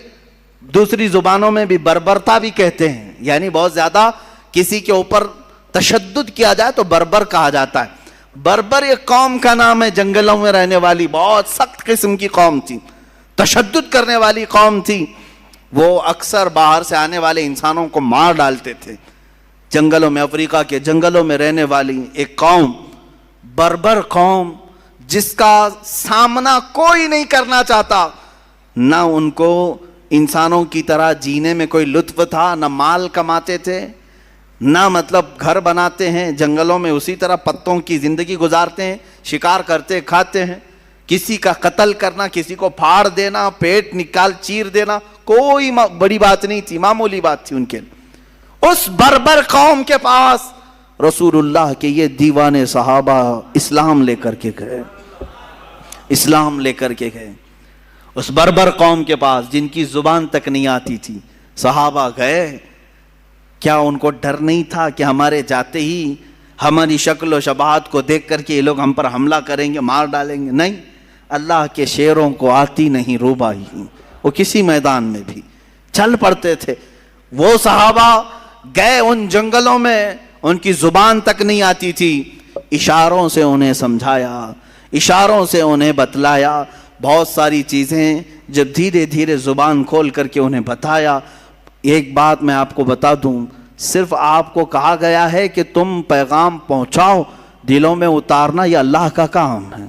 دوسری زبانوں میں بھی بربرتا بھی کہتے ہیں، یعنی بہت زیادہ کسی کے اوپر تشدد کیا جائے تو بربر کہا جاتا ہے۔ بربر ایک قوم کا نام ہے، جنگلوں میں رہنے والی بہت سخت قسم کی قوم تھی، تشدد کرنے والی قوم تھی۔ وہ اکثر باہر سے آنے والے انسانوں کو مار ڈالتے تھے۔ جنگلوں میں، افریقہ کے جنگلوں میں رہنے والی ایک قوم، بربر قوم، جس کا سامنا کوئی نہیں کرنا چاہتا۔ نہ ان کو انسانوں کی طرح جینے میں کوئی لطف تھا، نہ مال کماتے تھے، نہ مطلب گھر بناتے ہیں جنگلوں میں، اسی طرح پتوں کی زندگی گزارتے ہیں، شکار کرتے کھاتے ہیں۔ کسی کا قتل کرنا، کسی کو پھاڑ دینا، پیٹ نکال چیر دینا کوئی بڑی بات نہیں تھی، معمولی بات تھی ان کے لیے۔ اس بربر قوم کے پاس رسول اللہ کے یہ دیوانے صحابہ اسلام لے کر کے گئے، اسلام لے کر کے گئے۔ اس بربر قوم کے پاس جن کی زبان تک نہیں آتی تھی، صحابہ گئے۔ کیا ان کو ڈر نہیں تھا کہ ہمارے جاتے ہی ہماری شکل و شباہت کو دیکھ کر کے یہ لوگ ہم پر حملہ کریں گے، مار ڈالیں گے؟ نہیں، اللہ کے شیروں کو آتی نہیں روبائی، وہ کسی میدان میں بھی چل پڑتے تھے۔ وہ صحابہ گئے ان جنگلوں میں، ان کی زبان تک نہیں آتی تھی، اشاروں سے انہیں سمجھایا، اشاروں سے انہیں بتلایا بہت ساری چیزیں۔ جب دھیرے دھیرے زبان کھول کر کے انہیں بتایا، ایک بات میں آپ کو بتا دوں، صرف آپ کو کہا گیا ہے کہ تم پیغام پہنچاؤ، دلوں میں اتارنا یہ اللہ کا کام ہے،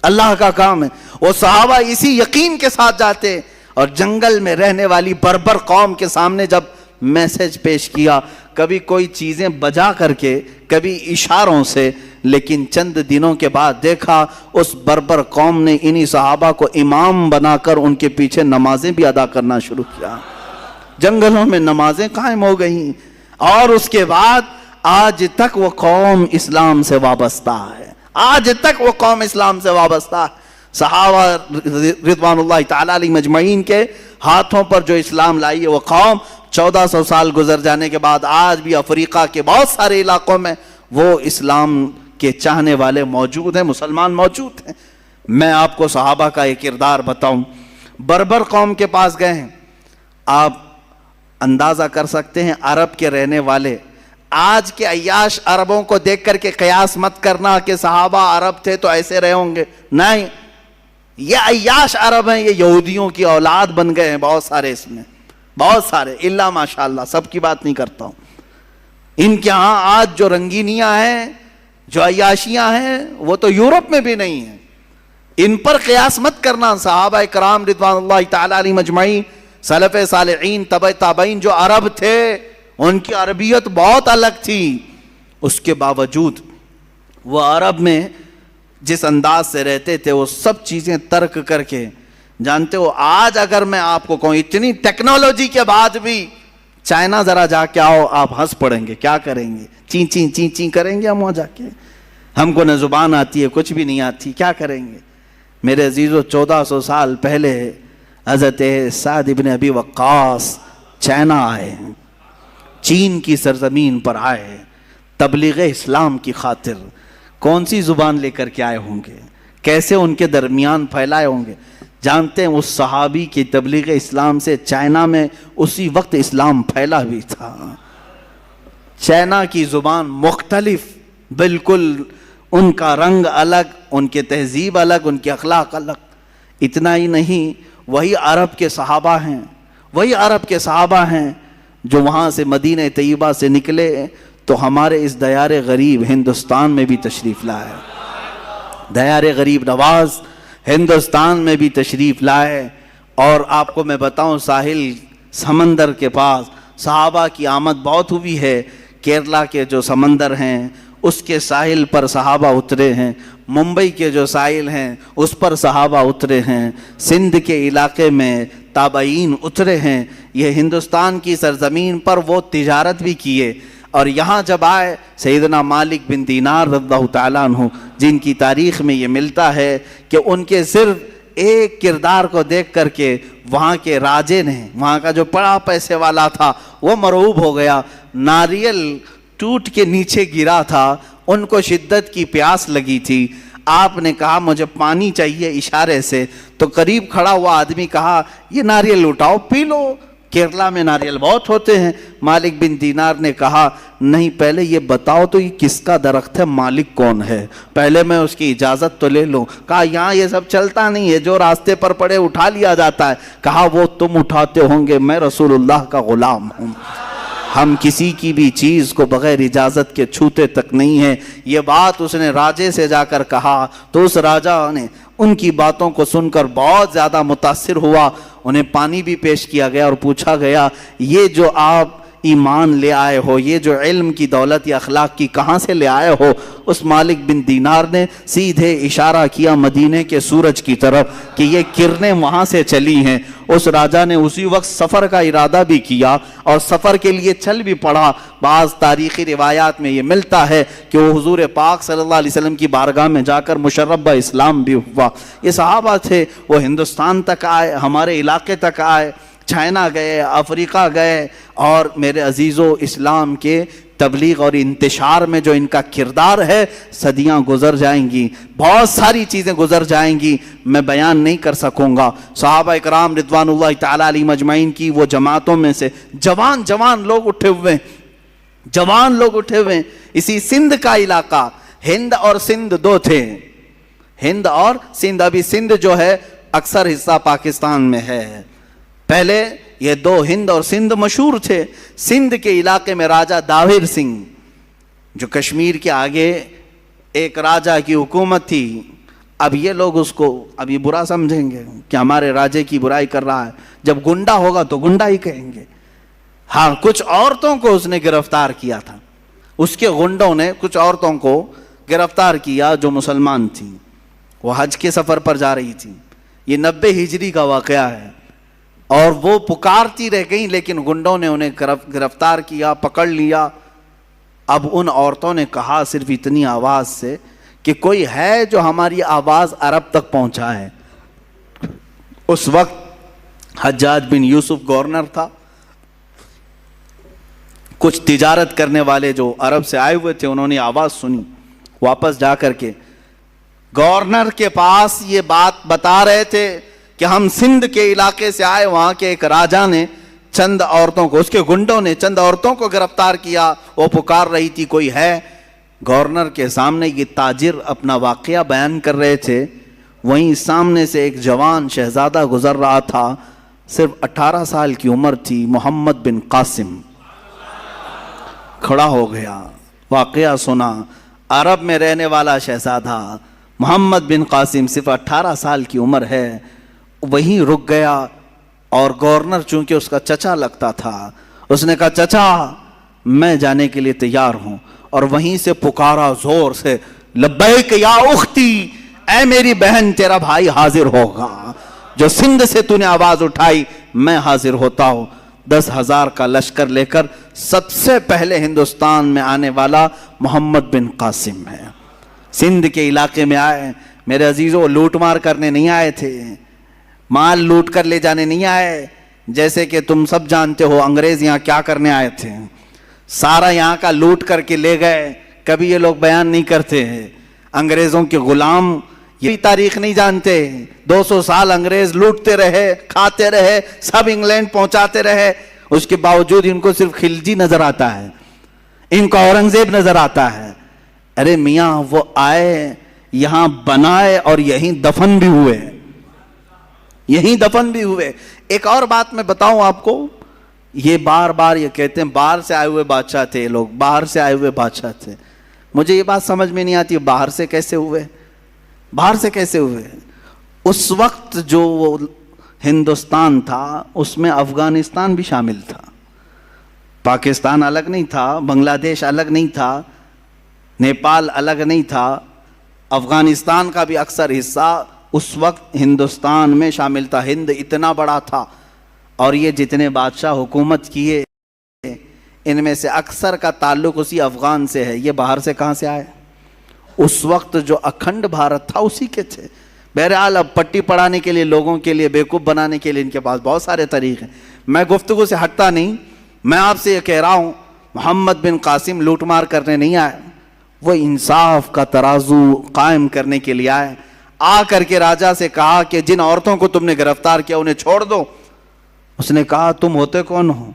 اللہ کا کام ہے۔ وہ صحابہ اسی یقین کے ساتھ جاتے اور جنگل میں رہنے والی بربر قوم کے سامنے جب میسج پیش کیا، کبھی کوئی چیزیں بجا کر کے، کبھی اشاروں سے، لیکن چند دنوں کے بعد دیکھا اس بربر قوم نے انہی صحابہ کو امام بنا کر ان کے پیچھے نمازیں بھی ادا کرنا شروع کیا۔ جنگلوں میں نمازیں قائم ہو گئیں، اور اس کے بعد آج تک وہ قوم اسلام سے وابستہ ہے، آج تک وہ قوم اسلام سے وابستہ ہے۔ صحابہ رضوان اللہ تعالی علیہ مجمعین کے ہاتھوں پر جو اسلام لائی ہے وہ قوم 1400 سال گزر جانے کے بعد آج بھی افریقہ کے بہت سارے علاقوں میں وہ اسلام کے چاہنے والے موجود ہیں، مسلمان موجود ہیں۔ میں آپ کو صحابہ کا ایک کردار بتاؤں۔ بربر قوم کے پاس گئے ہیں، آپ اندازہ کر سکتے ہیں عرب کے رہنے والے، آج کے عیاش عربوں کو دیکھ کر کے قیاس مت کرنا کہ صحابہ عرب تھے تو ایسے رہے ہوں گے، نہیں، یہ عیاش عرب ہیں، یہ یہودیوں کی اولاد بن گئے ہیں بہت سارے، اس میں بہت سارے، اللہ ماشاءاللہ، سب کی بات نہیں کرتا ہوں۔ ان کے ہاں آج جو رنگینیاں ہیں، جو عیاشیاں ہیں، وہ تو یورپ میں بھی نہیں ہیں۔ ان پر قیاس مت کرنا۔ صحابہ کرام رضوان اللہ تعالی علیہ مجمعین، سلف صالحین، تبع تابعین جو عرب تھے، ان کی عربیت بہت الگ تھی، اس کے باوجود وہ عرب میں جس انداز سے رہتے تھے وہ سب چیزیں ترک کر کے، جانتے ہو آج اگر میں آپ کو کہوں اتنی ٹیکنالوجی کے بعد بھی چائنا ذرا جا کے آؤ، آپ ہنس پڑیں گے، کیا کریں گے؟ چین چین چین چین کریں گے ہم وہاں جا کے؟ ہم کو نہ زبان آتی ہے، کچھ بھی نہیں آتی، کیا کریں گے؟ میرے عزیزو، 1400 سال پہلے حضرت سعد ابن ابی وقاص چائنا آئے ہیں، چین کی سرزمین پر آئے تبلیغ اسلام کی خاطر۔ کون سی زبان لے کر کے آئے ہوں گے؟ کیسے ان کے درمیان پھیلائے ہوں گے؟ جانتے ہیں اس صحابی کی تبلیغ اسلام سے چائنا میں اسی وقت اسلام پھیلا بھی تھا۔ چائنا کی زبان مختلف، بالکل ان کا رنگ الگ، ان کے تہذیب الگ، ان کے اخلاق الگ۔ اتنا ہی نہیں، وہی عرب کے صحابہ ہیں، وہی عرب کے صحابہ ہیں جو وہاں سے مدینہ طیبہ سے نکلے تو ہمارے اس دیار غریب ہندوستان میں بھی تشریف لائے، دیار غریب نواز ہندوستان میں بھی تشریف لائے۔ اور آپ کو میں بتاؤں، ساحل سمندر کے پاس صحابہ کی آمد بہت ہوئی ہے۔ کیرلا کے جو سمندر ہیں اس کے ساحل پر صحابہ اترے ہیں، ممبئی کے جو ساحل ہیں اس پر صحابہ اترے ہیں، سندھ کے علاقے میں تابعین اترے ہیں۔ یہ ہندوستان کی سرزمین پر وہ تجارت بھی کیے، اور یہاں جب آئے سیدنا مالک بن دینار رضی اللہ تعالیٰ عنہ، جن کی تاریخ میں یہ ملتا ہے کہ ان کے صرف ایک کردار کو دیکھ کر کے وہاں کے راجے نے، وہاں کا جو بڑا پیسے والا تھا، وہ مرعوب ہو گیا۔ ناریل ٹوٹ کے نیچے گرا تھا، ان کو شدت کی پیاس لگی تھی، آپ نے کہا مجھے پانی چاہیے اشارے سے، تو قریب کھڑا ہوا آدمی کہا یہ ناریل اٹھاؤ پی لو، کیرلا میں ناریل بہت ہوتے ہیں۔ مالک بن دینار نے کہا نہیں، پہلے یہ بتاؤ تو یہ کس کا درخت ہے، مالک کون ہے، پہلے میں اس کی اجازت تو لے لوں۔ کہا یہاں یہ سب چلتا نہیں ہے، جو راستے پر پڑے اٹھا لیا جاتا ہے۔ کہا وہ تم اٹھاتے ہوں گے، میں رسول اللہ کا غلام ہوں، ہم کسی کی بھی چیز کو بغیر اجازت کے چھوتے تک نہیں ہیں۔ یہ بات اس نے راجے سے جا کر کہا تو اس راجہ نے ان کی باتوں کو سن کر بہت زیادہ متاثر ہوا، انہیں پانی بھی پیش کیا گیا اور پوچھا گیا یہ جو آپ ایمان لے آئے ہو، یہ جو علم کی دولت یا اخلاق کی کہاں سے لے آئے ہو؟ اس مالک بن دینار نے سیدھے اشارہ کیا مدینے کے سورج کی طرف کہ یہ کرنیں وہاں سے چلی ہیں۔ اس راجہ نے اسی وقت سفر کا ارادہ بھی کیا اور سفر کے لیے چل بھی پڑا۔ بعض تاریخی روایات میں یہ ملتا ہے کہ وہ حضور پاک صلی اللہ علیہ وسلم کی بارگاہ میں جا کر مشرب اسلام بھی ہوا۔ یہ صحابہ تھے، وہ ہندوستان تک آئے، ہمارے علاقے تک آئے، چائنا گئے، افریقہ گئے، اور میرے عزیزو اسلام کے تبلیغ اور انتشار میں جو ان کا کردار ہے، صدیاں گزر جائیں گی، بہت ساری چیزیں گزر جائیں گی، میں بیان نہیں کر سکوں گا۔ صحابہ اکرام رضوان اللہ تعالیٰ علیہم اجمعین کی وہ جماعتوں میں سے جوان لوگ اٹھے ہوئے، جوان لوگ اٹھے ہوئے۔ اسی سندھ کا علاقہ، ہند اور سندھ دو تھے، ہند اور سندھ۔ ابھی سندھ جو ہے اکثر حصہ پاکستان میں ہے، پہلے یہ دو ہند اور سندھ مشہور تھے۔ سندھ کے علاقے میں راجہ داہر سنگھ، جو کشمیر کے آگے ایک راجہ کی حکومت تھی۔ اب یہ لوگ اس کو ابھی برا سمجھیں گے کہ ہمارے راجے کی برائی کر رہا ہے، جب گنڈا ہوگا تو گنڈا ہی کہیں گے۔ ہاں، کچھ عورتوں کو اس نے گرفتار کیا تھا، اس کے گنڈوں نے کچھ عورتوں کو گرفتار کیا جو مسلمان تھیں، وہ حج کے سفر پر جا رہی تھی۔ یہ 90 ہجری کا واقعہ ہے، اور وہ پکارتی رہ گئیں، لیکن گنڈوں نے انہیں گرفتار کیا، پکڑ لیا۔ اب ان عورتوں نے کہا صرف اتنی آواز سے کہ کوئی ہے جو ہماری آواز عرب تک پہنچائے۔ اس وقت حجاج بن یوسف گورنر تھا، کچھ تجارت کرنے والے جو عرب سے آئے ہوئے تھے انہوں نے آواز سنی، واپس جا کر کے گورنر کے پاس یہ بات بتا رہے تھے کہ ہم سندھ کے علاقے سے آئے، وہاں کے ایک راجہ نے چند عورتوں کو، اس کے گنڈوں نے چند عورتوں کو گرفتار کیا، وہ پکار رہی تھی کوئی ہے۔ گورنر کے سامنے یہ تاجر اپنا واقعہ بیان کر رہے تھے، وہیں سامنے سے ایک جوان شہزادہ گزر رہا تھا، صرف 18 سال کی عمر تھی، محمد بن قاسم۔ کھڑا ہو گیا، واقعہ سنا، عرب میں رہنے والا شہزادہ محمد بن قاسم، صرف 18 سال کی عمر ہے، وہیں رک گیا۔ اور گورنر چونکہ اس کا چچا لگتا تھا، اس نے کہا چچا میں جانے کے لیے تیار ہوں، اور وہیں سے پکارا زور سے، لبیک یا اختی، اے میری بہن تیرا بھائی حاضر ہوگا، جو سندھ سے تو نے آواز اٹھائی میں حاضر ہوتا ہوں۔ 10,000 کا لشکر لے کر سب سے پہلے ہندوستان میں آنے والا محمد بن قاسم ہے۔ سندھ کے علاقے میں آئے میرے عزیزوں، لوٹ مار کرنے نہیں آئے تھے، مال لوٹ کر لے جانے نہیں آئے۔ جیسے کہ تم سب جانتے ہو انگریز یہاں کیا کرنے آئے تھے، سارا یہاں کا لوٹ کر کے لے گئے۔ کبھی یہ لوگ بیان نہیں کرتے ہیں، انگریزوں کے غلام یہ تاریخ نہیں جانتے۔ 200 سال انگریز لوٹتے رہے، کھاتے رہے، سب انگلینڈ پہنچاتے رہے، اس کے باوجود ان کو صرف خلجی نظر آتا ہے، ان کو اورنگزیب نظر آتا ہے۔ ارے میاں وہ آئے، یہاں بنائے اور یہیں دفن بھی ہوئے، یہیں دفن بھی ہوئے۔ ایک اور بات میں بتاؤں آپ کو، یہ بار بار یہ کہتے ہیں باہر سے آئے ہوئے بادشاہ تھے، لوگ باہر سے آئے ہوئے بادشاہ تھے۔ مجھے یہ بات سمجھ میں نہیں آتی باہر سے کیسے ہوئے، باہر سے کیسے ہوئے؟ اس وقت جو وہ ہندوستان تھا اس میں افغانستان بھی شامل تھا، پاکستان الگ نہیں تھا، بنگلہ دیش الگ نہیں تھا، نیپال الگ نہیں تھا، افغانستان کا بھی اکثر حصہ اس وقت ہندوستان میں شامل تھا۔ ہند اتنا بڑا تھا اور یہ جتنے بادشاہ حکومت کیے ان میں سے اکثر کا تعلق اسی افغان سے ہے۔ یہ باہر سے کہاں سے آئے؟ اس وقت جو اکھنڈ بھارت تھا اسی کے تھے۔ بہرحال اب پٹی پڑھانے کے لیے، لوگوں کے لیے بیوقوف بنانے کے لیے ان کے پاس بہت سارے طریقے ہیں۔ میں گفتگو سے ہٹتا نہیں، میں آپ سے یہ کہہ رہا ہوں محمد بن قاسم لوٹ مار کرنے نہیں آئے، وہ انصاف کا ترازو قائم کرنے کے لیے آئے۔ آ کر کے راجا سے کہا کہ جن عورتوں کو تم نے گرفتار کیا انہیں چھوڑ دو۔ اس نے کہا تم ہوتے کون ہو،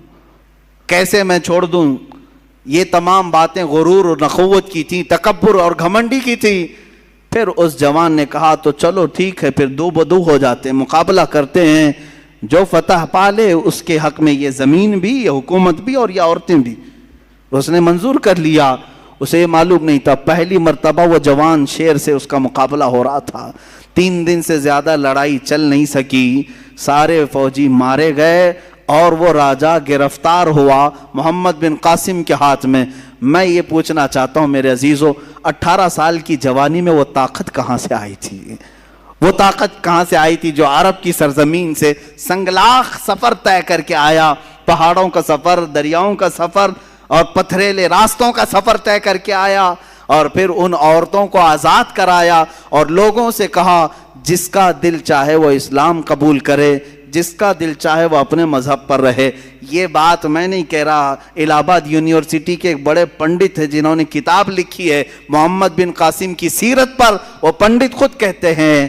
کیسے میں چھوڑ دوں؟ یہ تمام باتیں غرور اور نخوت کی تھی، تکبر اور گھمنڈی کی تھی۔ پھر اس جوان نے کہا تو چلو ٹھیک ہے، پھر دو بدو ہو جاتے ہیں، مقابلہ کرتے ہیں، جو فتح پالے اس کے حق میں یہ زمین بھی، یہ حکومت بھی اور یہ عورتیں بھی۔ اس نے منظور کر لیا۔ اسے یہ معلوم نہیں تھا پہلی مرتبہ وہ جوان شیر سے اس کا مقابلہ ہو رہا تھا۔ 3 دن سے زیادہ لڑائی چل نہیں سکی، سارے فوجی مارے گئے اور وہ راجہ گرفتار ہوا محمد بن قاسم کے ہاتھ میں۔ میں یہ پوچھنا چاہتا ہوں میرے عزیزو، 18 سال کی جوانی میں وہ طاقت کہاں سے آئی تھی؟ وہ طاقت کہاں سے آئی تھی جو عرب کی سرزمین سے سنگلاخ سفر طے کر کے آیا، پہاڑوں کا سفر، دریاؤں کا سفر اور پتھریلے راستوں کا سفر طے کر کے آیا، اور پھر ان عورتوں کو آزاد کرایا اور لوگوں سے کہا جس کا دل چاہے وہ اسلام قبول کرے، جس کا دل چاہے وہ اپنے مذہب پر رہے۔ یہ بات میں نہیں کہہ رہا، الہ آباد یونیورسٹی کے ایک بڑے پنڈت ہیں جنہوں نے کتاب لکھی ہے محمد بن قاسم کی سیرت پر، وہ پنڈت خود کہتے ہیں،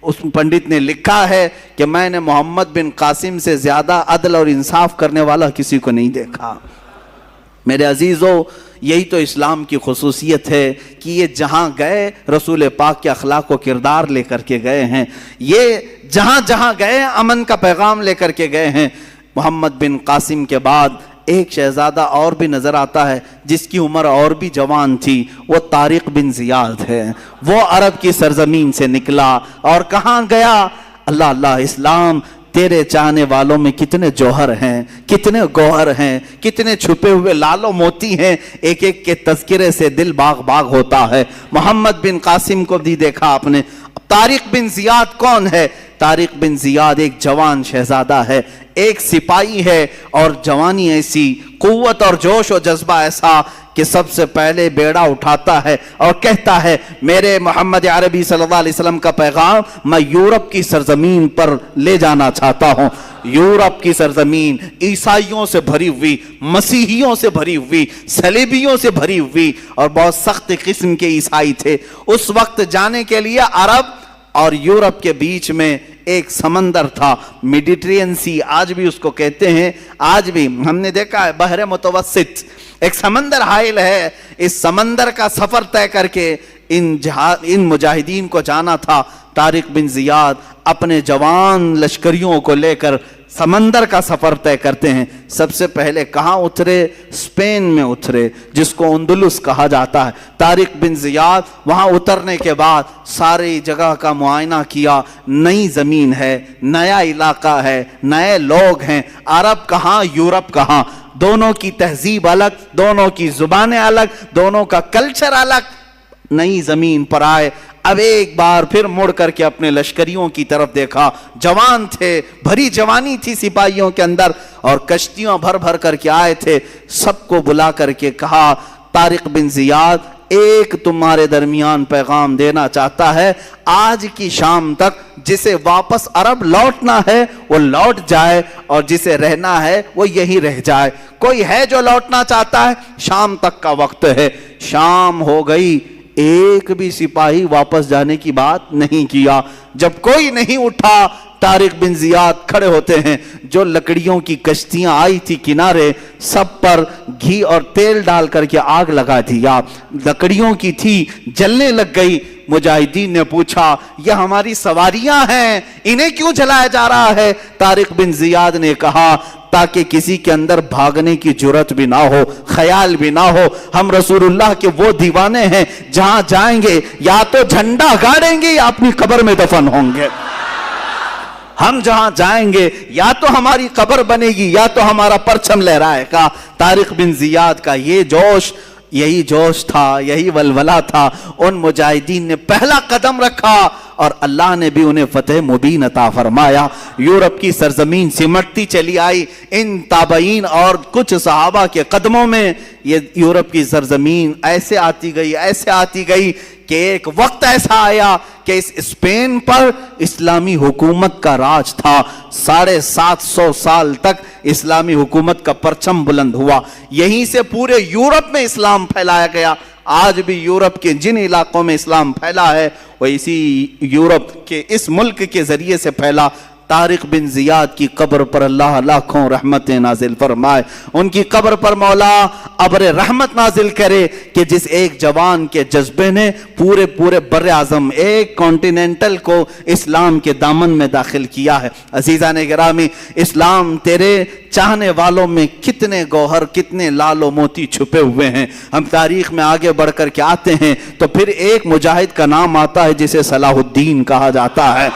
اس پنڈت نے لکھا ہے کہ میں نے محمد بن قاسم سے زیادہ عدل اور انصاف کرنے والا کسی کو نہیں دیکھا۔ میرے عزیزو، یہی تو اسلام کی خصوصیت ہے کہ یہ جہاں گئے رسول پاک کے اخلاق و کردار لے کر کے گئے ہیں، یہ جہاں جہاں گئے امن کا پیغام لے کر کے گئے ہیں۔ محمد بن قاسم کے بعد ایک شہزادہ اور بھی نظر آتا ہے جس کی عمر اور بھی جوان تھی، وہ طارق بن زیاد ہے۔ وہ عرب کی سرزمین سے نکلا اور کہاں گیا؟ اللہ اللہ، اسلام تیرے چاہنے والوں میں کتنے جوہر ہیں، کتنے گوہر ہیں، کتنے چھپے ہوئے لال و موتی ہیں، ایک ایک کے تذکرے سے دل باغ باغ ہوتا ہے۔ محمد بن قاسم کو بھی دیکھا آپ نے۔ طارق بن زیاد کون ہے؟ طارق بن زیاد ایک جوان شہزادہ ہے، ایک سپاہی ہے، اور جوانی ایسی، قوت اور جوش و جذبہ ایسا کہ سب سے پہلے بیڑا اٹھاتا ہے اور کہتا ہے میرے محمد عربی صلی اللہ علیہ وسلم کا پیغام میں یورپ کی سرزمین پر لے جانا چاہتا ہوں۔ یورپ کی سرزمین عیسائیوں سے بھری ہوئی، مسیحیوں سے بھری ہوئی، صلیبیوں سے بھری ہوئی، اور بہت سخت قسم کے عیسائی تھے۔ اس وقت جانے کے لیے عرب اور یورپ کے بیچ میں ایک سمندر تھا، میڈیٹرین سی آج بھی اس کو کہتے ہیں، آج بھی ہم نے دیکھا ہے بحر متوسط ایک سمندر حائل ہے۔ اس سمندر کا سفر طے کر کے ان مجاہدین کو جانا تھا۔ طارق بن زیاد اپنے جوان لشکریوں کو لے کر سمندر کا سفر طے کرتے ہیں۔ سب سے پہلے کہاں اترے؟ اسپین میں اترے، جس کو اندلس کہا جاتا ہے۔ طارق بن زیاد وہاں اترنے کے بعد ساری جگہ کا معائنہ کیا، نئی زمین ہے، نیا علاقہ ہے، نئے لوگ ہیں، عرب کہاں یورپ کہاں، دونوں کی تہذیب الگ، دونوں کی زبانیں الگ، دونوں کا کلچر الگ۔ نئی زمین پر آئے، اب ایک بار پھر مڑ کر کے اپنے لشکریوں کی طرف دیکھا، جوان تھے، بھری جوانی تھی سپاہیوں کے اندر، اور کشتیاں بھر بھر کر کے آئے تھے. سب کو بلا کر کے کہا طارق بن زیاد ایک تمہارے درمیان پیغام دینا چاہتا ہے، آج کی شام تک جسے واپس عرب لوٹنا ہے وہ لوٹ جائے، اور جسے رہنا ہے وہ یہی رہ جائے. کوئی ہے جو لوٹنا چاہتا ہے؟ شام تک کا وقت ہے. شام ہو گئی، ایک بھی سپاہی واپس جانے کی بات نہیں کیا. جب کوئی نہیں اٹھا، طارق بن زیاد کھڑے ہوتے ہیں. جو لکڑیوں کی کشتیاں آئی تھی کنارے، سب پر گھی اور تیل ڈال کر کے آگ لگا دیا. لکڑیوں کی تھی، جلنے لگ گئی. مجاہدین نے پوچھا یہ ہماری سواریاں ہیں، انہیں کیوں جلایا جا رہا ہے؟ طارق بن زیاد نے کہا تاکہ کسی کے اندر بھاگنے کی جرت بھی نہ ہو، خیال بھی نہ ہو. ہم رسول اللہ کے وہ دیوانے ہیں، جہاں جائیں گے یا تو جھنڈا گاڑیں گے یا اپنی قبر میں دفن ہوں گے. ہم جہاں جائیں گے یا تو ہماری قبر بنے گی یا تو ہمارا پرچم لہرائے گا. طارق بن زیاد کا یہ جوش، یہی جوش تھا، یہی ولولہ تھا. ان مجاہدین نے پہلا قدم رکھا اور اللہ نے بھی انہیں فتح مبین عطا فرمایا. یورپ کی سرزمین سمٹتی چلی آئی. ان تابعین اور کچھ صحابہ کے قدموں میں یہ یورپ کی سرزمین ایسے آتی گئی، ایسے آتی گئی کہ ایک وقت ایسا آیا کہ اس اسپین پر اسلامی حکومت کا راج تھا. 750 سال تک اسلامی حکومت کا پرچم بلند ہوا. یہیں سے پورے یورپ میں اسلام پھیلایا گیا. آج بھی یورپ کے جن علاقوں میں اسلام پھیلا ہے وہ اسی یورپ کے اس ملک کے ذریعے سے پھیلا. طارق بن زیاد کی قبر پر اللہ لاکھوں رحمتیں نازل فرمائے. ان کی قبر پر مولا ابر رحمت نازل کرے کہ جس ایک جوان کے جذبے نے پورے بر اعظم ایک کانٹیننٹل کو اسلام کے دامن میں داخل کیا ہے. عزیزان گرامی، اسلام تیرے چاہنے والوں میں کتنے گوہر، کتنے لال و موتی چھپے ہوئے ہیں. ہم تاریخ میں آگے بڑھ کر کے آتے ہیں تو پھر ایک مجاہد کا نام آتا ہے جسے صلاح الدین کہا جاتا ہے.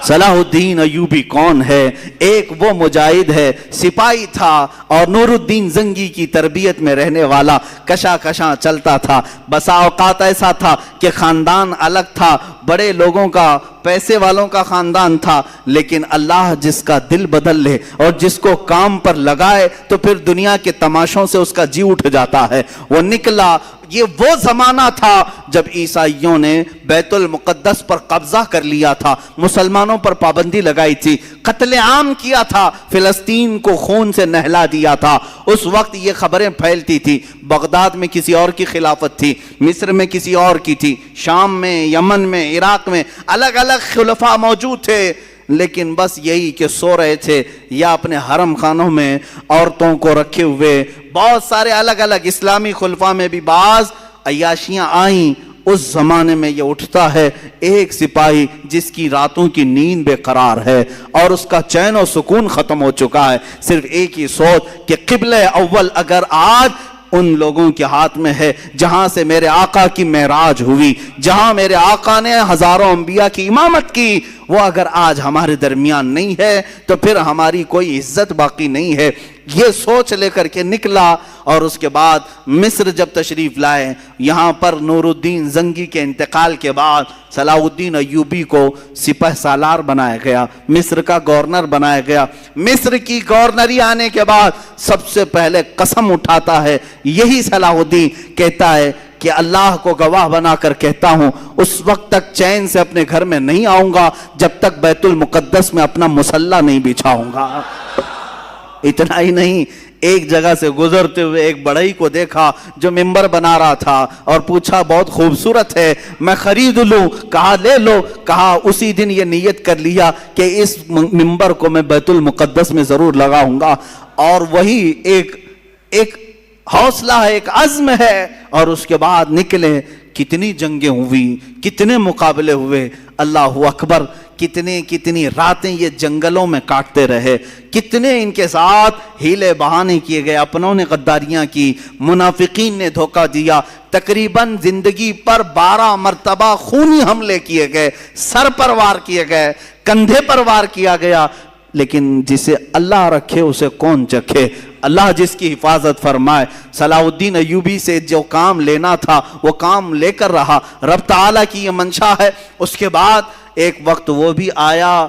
صلاح الدین ایوبی کون ہے؟ ایک وہ مجاہد ہے، سپاہی تھا اور نور الدین زنگی کی تربیت میں رہنے والا، کشا کشاں چلتا تھا. بسا اوقات ایسا تھا کہ خاندان الگ تھا، بڑے لوگوں کا، پیسے والوں کا خاندان تھا، لیکن اللہ جس کا دل بدل لے اور جس کو کام پر لگائے تو پھر دنیا کے تماشوں سے اس کا جی اٹھ جاتا ہے. وہ نکلا. یہ وہ زمانہ تھا جب عیسائیوں نے بیت المقدس پر قبضہ کر لیا تھا، مسلمانوں پر پابندی لگائی تھی، قتل عام کیا تھا، فلسطین کو خون سے نہلا دیا تھا. اس وقت یہ خبریں پھیلتی تھی. بغداد میں کسی اور کی خلافت تھی، مصر میں کسی اور کی تھی، شام میں، یمن میں، عراق میں الگ الگ خلفاء موجود تھے، لیکن بس یہی کہ سو رہے تھے یا اپنے حرم خانوں میں عورتوں کو رکھے ہوئے. بہت سارے الگ الگ اسلامی خلفاء میں بھی بعض عیاشیاں آئیں. اس زمانے میں یہ اٹھتا ہے ایک سپاہی جس کی راتوں کی نیند بے قرار ہے اور اس کا چین و سکون ختم ہو چکا ہے. صرف ایک ہی سوچ کہ قبلہ اول اگر آج ان لوگوں کے ہاتھ میں ہے جہاں سے میرے آقا کی معراج ہوئی، جہاں میرے آقا نے ہزاروں انبیاء کی امامت کی، وہ اگر آج ہمارے درمیان نہیں ہے تو پھر ہماری کوئی عزت باقی نہیں ہے. یہ سوچ لے کر کے نکلا اور اس کے بعد مصر جب تشریف لائے، یہاں پر نور الدین زنگی کے انتقال کے بعد صلاح الدین ایوبی کو سپہ سالار بنایا گیا، مصر کا گورنر بنایا گیا. مصر کی گورنری آنے کے بعد سب سے پہلے قسم اٹھاتا ہے یہی صلاح الدین، کہتا ہے کہ اللہ کو گواہ بنا کر کہتا ہوں اس وقت تک چین سے اپنے گھر میں نہیں آؤں گا جب تک بیت المقدس میں اپنا مصلی نہیں بچھاؤں گا. اتنا ہی نہیں، ایک جگہ سے گزرتے ہوئے ایک بڑھئی کو دیکھا جو ممبر بنا رہا تھا اور پوچھا بہت خوبصورت ہے، میں خرید لوں؟ کہا لے لو. کہا اسی دن یہ نیت کر لیا کہ اس ممبر کو میں بیت المقدس میں ضرور لگاؤں گا. اور وہی ایک حوصلہ ہے، ایک عزم ہے. اور اس کے بعد نکلے. کتنی جنگیں ہوئی، کتنے مقابلے ہوئے، اللہ اکبر. کتنی راتیں یہ جنگلوں میں کاٹتے رہے، کتنے ان کے ساتھ ہیلے بہانے کیے گئے، اپنوں نے غداریاں کی، منافقین نے دھوکہ دیا. تقریباً زندگی پر 12 مرتبہ خونی حملے کیے گئے، سر پر وار کیے گئے، کندھے پر وار کیا گیا. لیکن جسے اللہ رکھے اسے کون چکھے. اللہ جس کی حفاظت فرمائے. صلاح الدین ایوبی سے جو کام لینا تھا وہ کام لے کر رہا. رب تعالیٰ کی یہ منشا ہے. اس کے بعد ایک وقت وہ بھی آیا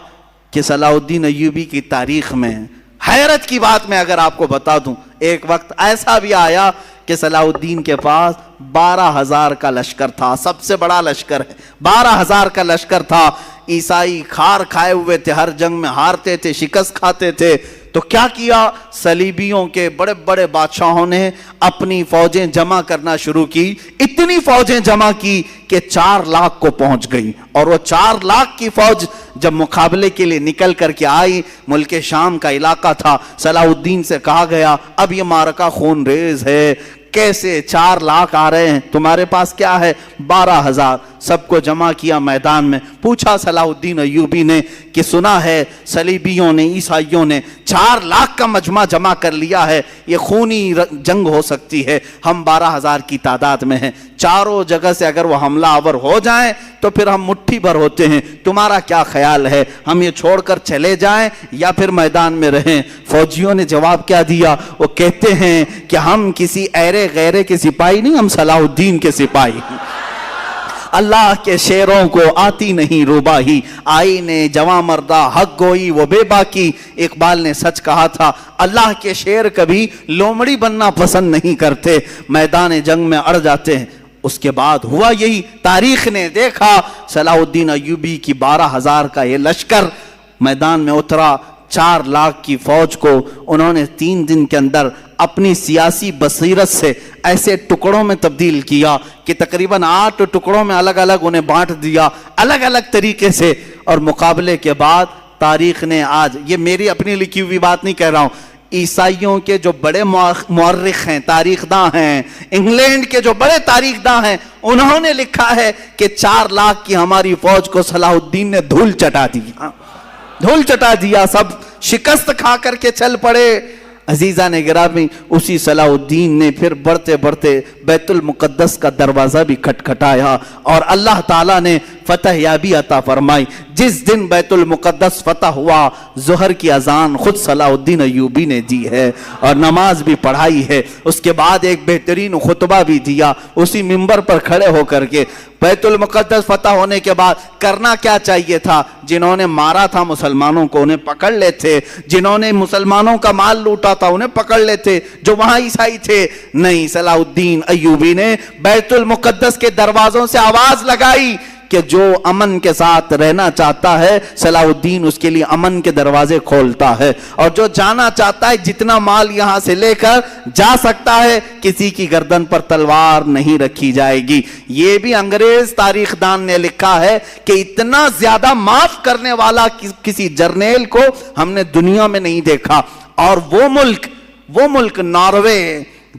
کہ صلاح الدین ایوبی کی تاریخ میں حیرت کی بات میں اگر آپ کو بتا دوں, ایک وقت ایسا بھی آیا کہ صلاح الدین کے پاس 12,000 کا لشکر تھا. سب سے بڑا لشکر ہے, 12,000 کا لشکر تھا. عیسائی کھار کھائے ہوئے تھے, ہر جنگ میں ہارتے تھے, شکست کھاتے تھے. تو کیا کیا, صلیبیوں کے بڑے بڑے بادشاہوں نے اپنی فوجیں جمع کرنا شروع کی. اتنی فوجیں جمع کی کہ 4 لاکھ کو پہنچ گئی. اور وہ 4 لاکھ کی فوج جب مقابلے کے لیے نکل کر کے آئی, ملک شام کا علاقہ تھا, صلاح الدین سے کہا گیا اب یہ معرکہ خون ریز ہے, کیسے 4 لاکھ آ رہے ہیں, تمہارے پاس کیا ہے؟ 12,000. سب کو جمع کیا میدان میں. پوچھا صلاح الدین ایوبی نے کہ سنا ہے صلیبیوں نے, عیسائیوں نے 4 لاکھ کا مجمع جمع کر لیا ہے, یہ خونی جنگ ہو سکتی ہے, ہم 12,000 کی تعداد میں ہیں, چاروں جگہ سے اگر وہ حملہ آور ہو جائیں تو پھر ہم مٹھی بھر ہوتے ہیں, تمہارا کیا خیال ہے, ہم یہ چھوڑ کر چلے جائیں یا پھر میدان میں رہیں؟ فوجیوں نے جواب کیا دیا؟ وہ کہتے ہیں کہ ہم کسی ایرے غیرے کے سپاہی نہیں, ہم صلاح الدین کے سپاہی ہیں. اللہ کے شیروں کو آتی نہیں روباہی, آئی نے جواں مردہ حق گوئی وہ بے باکی. اقبال نے سچ کہا تھا, اللہ کے شیر کبھی لومڑی بننا پسند نہیں کرتے, میدان جنگ میں اڑ جاتے ہیں. اس کے بعد ہوا یہی, تاریخ نے دیکھا صلاح الدین ایوبی کی 12,000 کا یہ لشکر میدان میں اترا. 4 لاکھ کی فوج کو انہوں نے 3 دن کے اندر اپنی سیاسی بصیرت سے ایسے ٹکڑوں میں تبدیل کیا کہ تقریباً 8 ٹکڑوں میں الگ الگ انہیں بانٹ دیا, الگ الگ طریقے سے. اور مقابلے کے بعد تاریخ نے آج, یہ میری اپنی لکھی ہوئی بات نہیں کہہ رہا ہوں, عیسائیوں کے جو بڑے مورخ ہیں, تاریخ داں ہیں, انگلینڈ کے جو بڑے تاریخ داں ہیں, انہوں نے لکھا ہے کہ 4 لاکھ کی ہماری فوج کو صلاح الدین نے دھول چٹا دیا, دھول چٹا دیا, سب شکست کھا کر کے چل پڑے. عزیزان گرامی, اسی صلاح الدین نے پھر بڑھتے بڑھتے بیت المقدس کا دروازہ بھی کھٹکھٹایا اور اللہ تعالیٰ نے فتح یابی عطا فرمائی. جس دن بیت المقدس فتح ہوا, ظہر کی اذان خود صلاح الدین ایوبی نے دی ہے اور نماز بھی پڑھائی ہے. اس کے بعد ایک بہترین خطبہ بھی دیا اسی منبر پر کھڑے ہو کر کے. بیت المقدس فتح ہونے کے بعد کرنا کیا چاہیے تھا؟ جنہوں نے مارا تھا مسلمانوں کو انہیں پکڑ لیتے, جنہوں نے مسلمانوں کا مال لوٹا تھا انہیں پکڑ لیتے, جو وہاں عیسائی تھے. نہیں, صلاح الدین ایوبی نے بیت المقدس کے دروازوں سے آواز لگائی کہ جو امن کے ساتھ رہنا چاہتا ہے صلاح الدین اس کے لیے امن کے دروازے کھولتا ہے, اور جو جانا چاہتا ہے جتنا مال یہاں سے لے کر جا سکتا ہے, کسی کی گردن پر تلوار نہیں رکھی جائے گی. یہ بھی انگریز تاریخ دان نے لکھا ہے کہ اتنا زیادہ معاف کرنے والا کسی جرنیل کو ہم نے دنیا میں نہیں دیکھا. اور وہ ملک ناروے,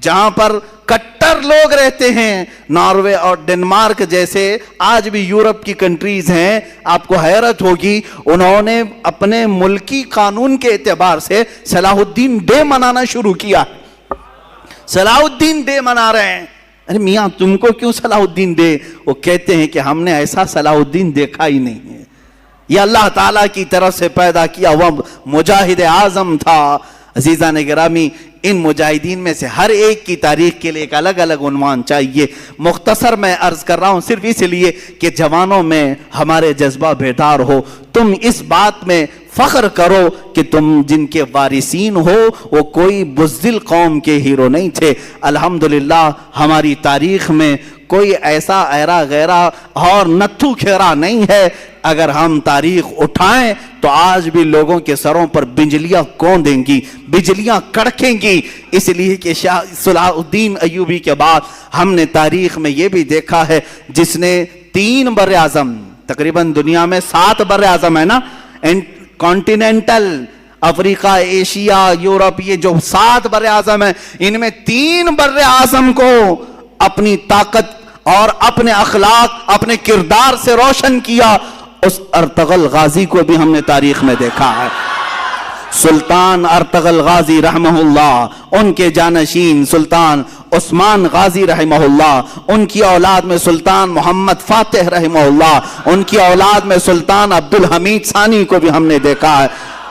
جہاں پر کٹر لوگ رہتے ہیں, ناروے اور ڈنمارک جیسے آج بھی یورپ کی کنٹریز ہیں, آپ کو حیرت ہوگی, انہوں نے اپنے ملکی قانون کے اعتبار سے صلاح الدین ڈے منانا شروع کیا. صلاح الدین ڈے منا رہے ہیں. ارے میاں تم کو کیوں صلاح الدین ڈے؟ وہ کہتے ہیں کہ ہم نے ایسا صلاح الدین دیکھا ہی نہیں ہے, یہ اللہ تعالیٰ کی طرف سے پیدا کیا ہوا مجاہد اعظم تھا. عزیزان گرامی, ان مجاہدین میں سے ہر ایک کی تاریخ کے لیے ایک الگ الگ عنوان چاہیے. مختصر میں عرض کر رہا ہوں صرف اس لیے کہ جوانوں میں ہمارے جذبہ بیدار ہو. تم اس بات میں فخر کرو کہ تم جن کے وارثین ہو وہ کوئی بزدل قوم کے ہیرو نہیں تھے. الحمدللہ ہماری تاریخ میں کوئی ایسا ایرا غیرہ اور نتھو کھیرا نہیں ہے. اگر ہم تاریخ اٹھائیں تو آج بھی لوگوں کے سروں پر بجلیاں کون دیں گی, بجلیاں کڑکیں گی. اس لیے کہ صلاح الدین ایوبی کے بعد ہم نے تاریخ میں یہ بھی دیکھا ہے جس نے 3 بر اعظم, تقریباً دنیا میں 7 بر اعظم ہے نا, کانٹیننٹل, افریقہ, ایشیا, یورپ, یہ جو 7 بر اعظم ہیں, ان میں 3 بر اعظم کو اپنی طاقت اور اپنے اخلاق, اپنے کردار سے روشن کیا. اس ارطغرل غازی کو بھی ہم نے تاریخ میں دیکھا ہے. سلطان ارطغرل غازی رحمہ اللہ, ان کے جانشین سلطان عثمان غازی رحمہ اللہ, ان کی اولاد میں سلطان محمد فاتح رحمہ اللہ, ان کی اولاد میں سلطان عبدالحمید ثانی کو بھی ہم نے دیکھا ہے.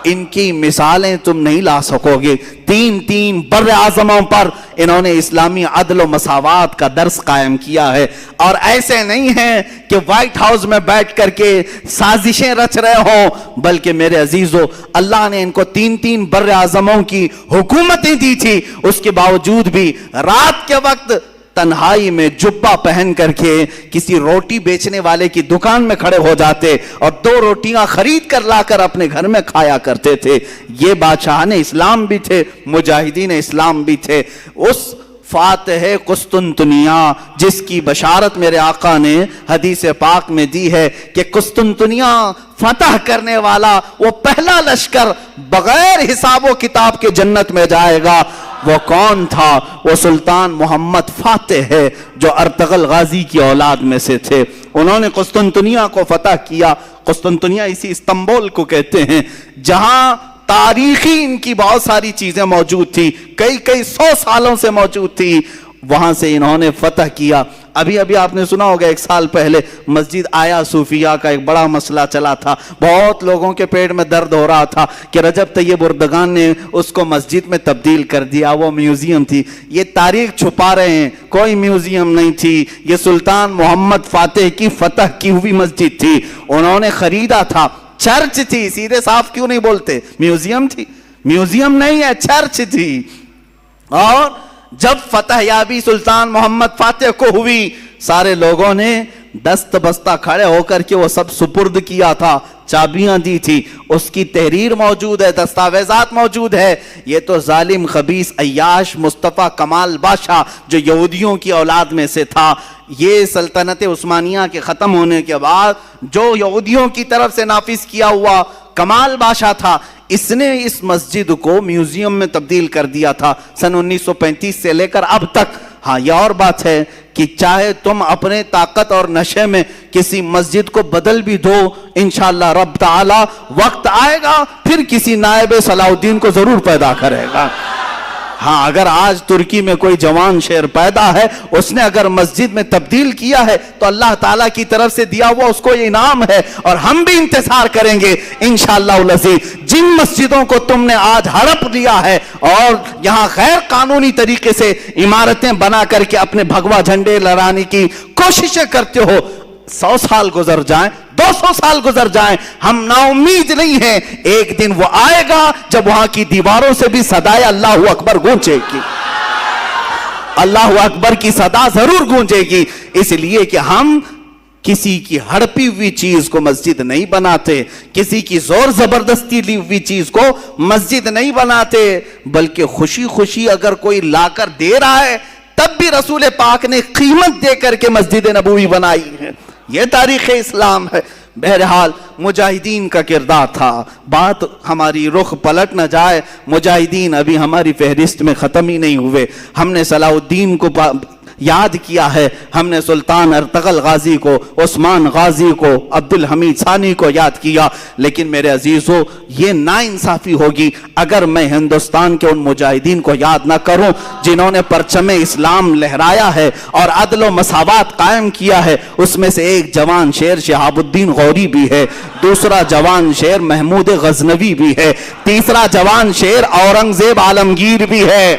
ان کی مثالیں تم نہیں لا سکو گے۔ تین بر اعظموں پر انہوں نے اسلامی عدل و مساوات کا درس قائم کیا ہے، اور ایسے نہیں ہیں کہ وائٹ ہاؤس میں بیٹھ کر کے سازشیں رچ رہے ہوں، بلکہ میرے عزیزو اللہ نے ان کو تین بر اعظموں کی حکومتیں دی تھی، اس کے باوجود بھی رات کے وقت تنہائی میں جبہ پہن کر کے کسی روٹی بیچنے والے کی دکان میں کھڑے ہو جاتے اور 2 روٹیاں خرید کر لا کر اپنے گھر میں کھایا کرتے تھے۔ یہ بادشاہان اسلام بھی تھے، مجاہدین اسلام بھی تھے۔ اس فاتح قسطنطنیہ جس کی بشارت میرے آقا نے حدیث پاک میں دی ہے کہ قسطنطنیہ فتح کرنے والا وہ پہلا لشکر بغیر حساب و کتاب کے جنت میں جائے گا، وہ کون تھا؟ وہ سلطان محمد فاتح ہے جو ارطغرل غازی کی اولاد میں سے تھے۔ انہوں نے قسطنطنیہ کو فتح کیا۔ قسطنطنیہ اسی استنبول کو کہتے ہیں جہاں تاریخی ان کی بہت ساری چیزیں موجود تھی، کئی 100 سالوں سے موجود تھی، وہاں سے انہوں نے فتح کیا۔ ابھی آپ نے سنا ہوگا 1 سال پہلے مسجد آیا صوفیہ کا ایک بڑا مسئلہ چلا تھا، بہت لوگوں کے پیٹ میں درد ہو رہا تھا کہ رجب طیب اردگان نے اس کو مسجد میں تبدیل کر دیا، وہ میوزیم تھی۔ یہ تاریخ چھپا رہے ہیں، کوئی میوزیم نہیں تھی، یہ سلطان محمد فاتح کی فتح کی ہوئی مسجد تھی، انہوں نے خریدا تھا۔ چرچ تھی، سیدھے صاف کیوں نہیں بولتے؟ میوزیم تھی؟ میوزیم نہیں ہے، چرچ تھی۔ اور جب فتح یابی سلطان محمد فاتح کو ہوئی، سارے لوگوں نے دست بستہ کھڑے ہو کر کے وہ سب سپرد کیا تھا، چابیاں دی تھی، اس کی تحریر موجود ہے، دستاویزات موجود ہے۔ یہ تو ظالم خبیث عیاش مصطفیٰ کمال بادشاہ جو یہودیوں کی اولاد میں سے تھا، یہ سلطنت عثمانیہ کے ختم ہونے کے بعد جو یہودیوں کی طرف سے نافذ کیا ہوا کمال بادشاہ تھا، اس نے اس مسجد کو میوزیم میں تبدیل کر دیا تھا سن 1935 سے لے کر اب تک۔ ہاں یہ اور بات ہے کہ چاہے تم اپنے طاقت اور نشے میں کسی مسجد کو بدل بھی دو، انشاءاللہ رب تعالی وقت آئے گا پھر کسی نائب صلاح الدین کو ضرور پیدا کرے گا۔ ہاں اگر آج ترکی میں کوئی جوان شیر پیدا ہے، اس نے اگر مسجد میں تبدیل کیا ہے تو اللہ تعالیٰ کی طرف سے دیا ہوا اس کو یہ انعام ہے، اور ہم بھی انتظار کریں گے انشاءاللہ العزیز۔ جن مسجدوں کو تم نے آج ہڑپ لیا ہے اور یہاں غیر قانونی طریقے سے عمارتیں بنا کر کے اپنے بھگوا جھنڈے لہرانے کی کوششیں کرتے ہو، 100 سال گزر جائیں، 200 سال گزر جائیں، ہم نا امید نہیں ہیں، ایک دن وہ آئے گا جب وہاں کی دیواروں سے بھی صدائے اللہ اکبر گونجے گی، اللہ اکبر کی صدا ضرور گونجے گی۔ اس لیے کہ ہم کسی کی ہڑپی ہوئی چیز کو مسجد نہیں بناتے، کسی کی زور زبردستی لی ہوئی چیز کو مسجد نہیں بناتے، بلکہ خوشی خوشی اگر کوئی لا کر دے رہا ہے تب بھی رسول پاک نے قیمت دے کر کے مسجد نبوی بنائی ہے۔ یہ تاریخ اسلام ہے۔ بہرحال مجاہدین کا کردار تھا، بات ہماری رخ پلٹ نہ جائے، مجاہدین ابھی ہماری فہرست میں ختم ہی نہیں ہوئے۔ ہم نے صلاح الدین کو یاد کیا ہے، ہم نے سلطان ارطغرل غازی کو، عثمان غازی کو، عبد الحمید ثانی کو یاد کیا، لیکن میرے عزیزو یہ ناانصافی ہوگی اگر میں ہندوستان کے ان مجاہدین کو یاد نہ کروں جنہوں نے پرچم اسلام لہرایا ہے اور عدل و مساوات قائم کیا ہے۔ اس میں سے ایک جوان شیر شہاب الدین غوری بھی ہے، دوسرا جوان شیر محمود غزنوی بھی ہے، تیسرا جوان شیر اورنگزیب عالمگیر بھی ہے۔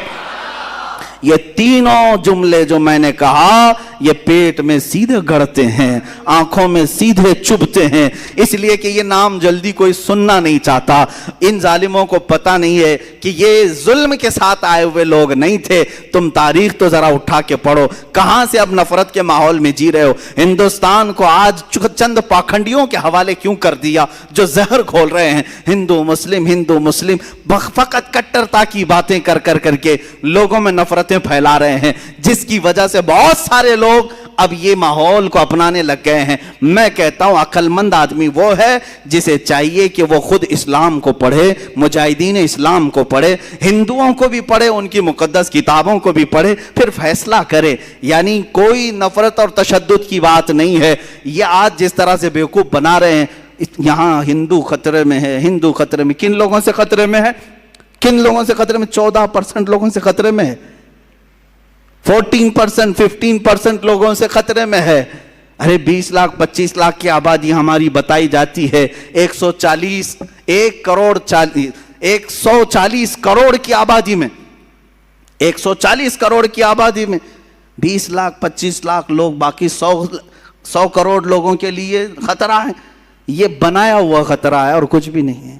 یہ تینوں جملے جو میں نے کہا یہ پیٹ میں سیدھے گڑتے ہیں، آنکھوں میں سیدھے چبھتے ہیں، اس لیے کہ یہ نام جلدی کوئی سننا نہیں چاہتا۔ ان ظالموں کو پتہ نہیں ہے کہ یہ ظلم کے ساتھ آئے ہوئے لوگ نہیں تھے۔ تم تاریخ تو ذرا اٹھا کے پڑھو، کہاں سے اب نفرت کے ماحول میں جی رہے ہو؟ ہندوستان کو آج چند پاکھنڈیوں کے حوالے کیوں کر دیا جو زہر کھول رہے ہیں؟ ہندو مسلم فقط کٹرتا کی باتیں کر کے لوگوں میں نفرتیں پھیلا رہے ہیں، جس کی وجہ سے بہت سارے لوگ اب یہ ماحول کو اپنانے لگ گئے ہیں۔ میں کہتا ہوں عقل مند آدمی وہ ہے جسے چاہیے کہ وہ خود اسلام کو پڑھے، مجاہدین اسلام کو پڑھے، ہندوؤں کو بھی پڑھے، ان کی مقدس کتابوں کو بھی پڑھے، پھر فیصلہ کرے۔ یعنی کوئی نفرت اور تشدد کی بات نہیں ہے۔ یہ آج جس طرح سے بیوقوف بنا رہے ہیں، یہاں ہندو خطرے میں ہے، ہندو خطرے میں، کن لوگوں سے خطرے میں ہے؟ کن لوگوں سے خطرے میں؟ 14% لوگوں سے خطرے میں ہے، 14% 15% لوگوں سے خطرے میں ہے۔ ارے 20 لاکھ 25 لاکھ کی آبادی ہماری بتائی جاتی ہے، 140 کروڑ کی آبادی میں 140 کروڑ کی آبادی میں 20 لاکھ 25 لاکھ لوگ، باقی 100 کروڑ لوگوں کے لیے خطرہ ہے. یہ بنایا ہوا خطرہ ہے اور کچھ بھی نہیں ہے.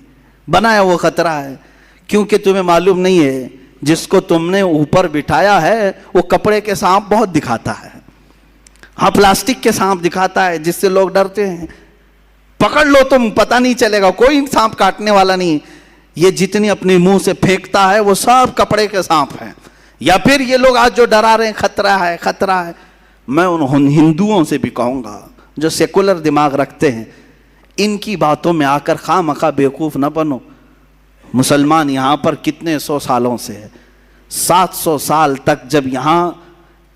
بنایا ہوا خطرہ ہے کیونکہ تمہیں معلوم نہیں ہے جس کو تم نے اوپر بٹھایا ہے وہ کپڑے کے سانپ بہت دکھاتا ہے. ہاں پلاسٹک کے سانپ دکھاتا ہے جس سے لوگ ڈرتے ہیں. پکڑ لو تم، پتہ نہیں چلے گا، کوئی سانپ کاٹنے والا نہیں. یہ جتنی اپنے منہ سے پھینکتا ہے وہ سب کپڑے کے سانپ ہیں. یا پھر یہ لوگ آج جو ڈرا رہے ہیں خطرہ ہے خطرہ ہے، میں ان ہندوؤں سے بھی کہوں گا جو سیکولر دماغ رکھتے ہیں، ان کی باتوں میں آ کر خواہ مخواہ بیوقوف نہ بنو. مسلمان یہاں پر کتنے 100 سالوں سے ہے، 700 سال تک جب یہاں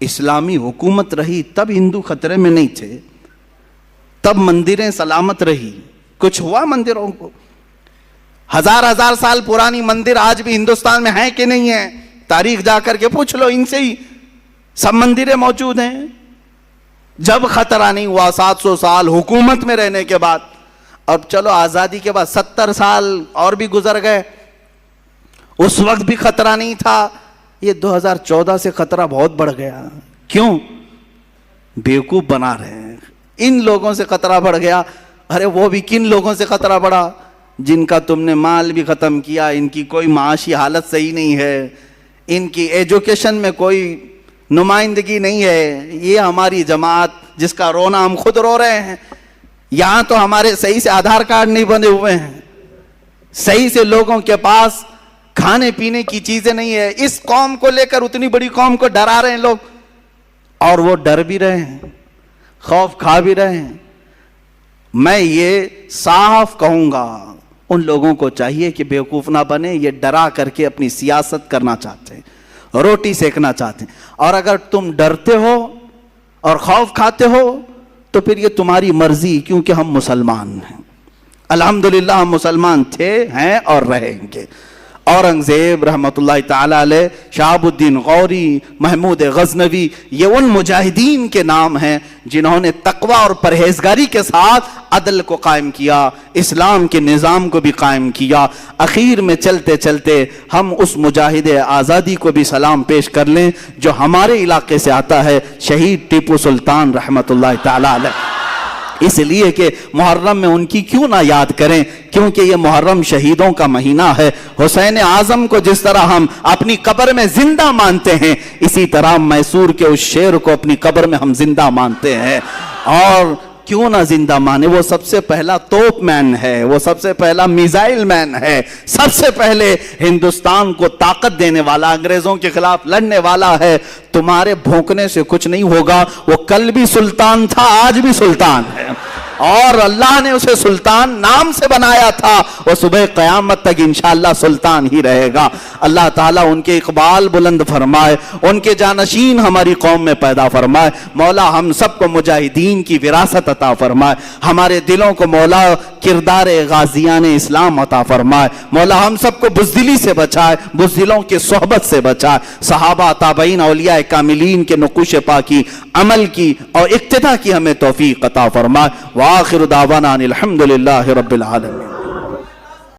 اسلامی حکومت رہی تب ہندو خطرے میں نہیں تھے، تب مندریں سلامت رہی. کچھ ہوا مندروں کو؟ ہزار سال پرانی مندر آج بھی ہندوستان میں ہیں کہ نہیں ہیں؟ تاریخ جا کر کے پوچھ لو ان سے ہی، سب مندریں موجود ہیں. جب خطرہ نہیں ہوا 700 سال حکومت میں رہنے کے بعد، اب چلو آزادی کے بعد 70 سال اور بھی گزر گئے، اس وقت بھی خطرہ نہیں تھا. یہ 2014 سے خطرہ بہت بڑھ گیا. کیوں؟ بیوقوف بنا رہے ہیں. ان لوگوں سے خطرہ بڑھ گیا. ارے وہ بھی کن لوگوں سے خطرہ بڑھا؟ جن کا تم نے مال بھی ختم کیا، ان کی کوئی معاشی حالت صحیح نہیں ہے، ان کی ایجوکیشن میں کوئی نمائندگی نہیں ہے. یہ ہماری جماعت جس کا رونا ہم خود رو رہے ہیں. یہاں تو ہمارے صحیح سے آدھار کارڈ نہیں بنے ہوئے ہیں، صحیح سے لوگوں کے پاس کھانے پینے کی چیزیں نہیں ہے. اس قوم کو لے کر اتنی بڑی قوم کو ڈرا رہے ہیں لوگ، اور وہ ڈر بھی رہے ہیں، خوف کھا بھی رہے ہیں. میں یہ صاف کہوں گا ان لوگوں کو چاہیے کہ بیوقوف نہ بنے. یہ ڈرا کر کے اپنی سیاست کرنا چاہتے ہیں، روٹی سیکنا چاہتے ہیں. اور اگر تم ڈرتے ہو اور خوف کھاتے ہو تو پھر یہ تمہاری مرضی، کیونکہ ہم مسلمان ہیں. الحمدللہ ہم مسلمان تھے، ہیں اور رہیں گے. اورنگزیب رحمت اللہ تعالی علیہ، شہاب الدین غوری، محمود غزنوی، یہ ان مجاہدین کے نام ہیں جنہوں نے تقوی اور پرہیزگاری کے ساتھ عدل کو قائم کیا، اسلام کے نظام کو بھی قائم کیا. اخیر میں چلتے چلتے ہم اس مجاہد آزادی کو بھی سلام پیش کر لیں جو ہمارے علاقے سے آتا ہے، شہید ٹیپو سلطان رحمت اللہ تعالی علیہ. اس لیے کہ محرم میں ان کی کیوں نہ یاد کریں، کیونکہ یہ محرم شہیدوں کا مہینہ ہے. حسین اعظم کو جس طرح ہم اپنی قبر میں زندہ مانتے ہیں، اسی طرح میسور کے اس شیر کو اپنی قبر میں ہم زندہ مانتے ہیں. اور کیوں نہ زندہ مانے؟ وہ سب سے پہلا توپ مین ہے، وہ سب سے پہلا میزائل مین ہے، سب سے پہلے ہندوستان کو طاقت دینے والا، انگریزوں کے خلاف لڑنے والا ہے. تمہارے بھونکنے سے کچھ نہیں ہوگا. وہ کل بھی سلطان تھا، آج بھی سلطان ہے، اور اللہ نے اسے سلطان نام سے بنایا تھا. وہ صبح قیامت تک انشاءاللہ سلطان ہی رہے گا. اللہ تعالیٰ ان کے اقبال بلند فرمائے، ان کے جانشین ہماری قوم میں پیدا فرمائے. مولا ہم سب کو مجاہدین کی وراثت عطا فرمائے. ہمارے دلوں کو مولا کردار غازیان اسلام عطا فرمائے. مولا ہم سب کو بزدلی سے بچائے، بزدلوں کے صحبت سے بچائے. صحابہ تابعین اولیاء کاملین کے نقوش پاکی عمل کی اور اقتداء کی ہمیں توفیق عطا فرمائے. وآخر دعوانا الحمدللہ رب العالمین.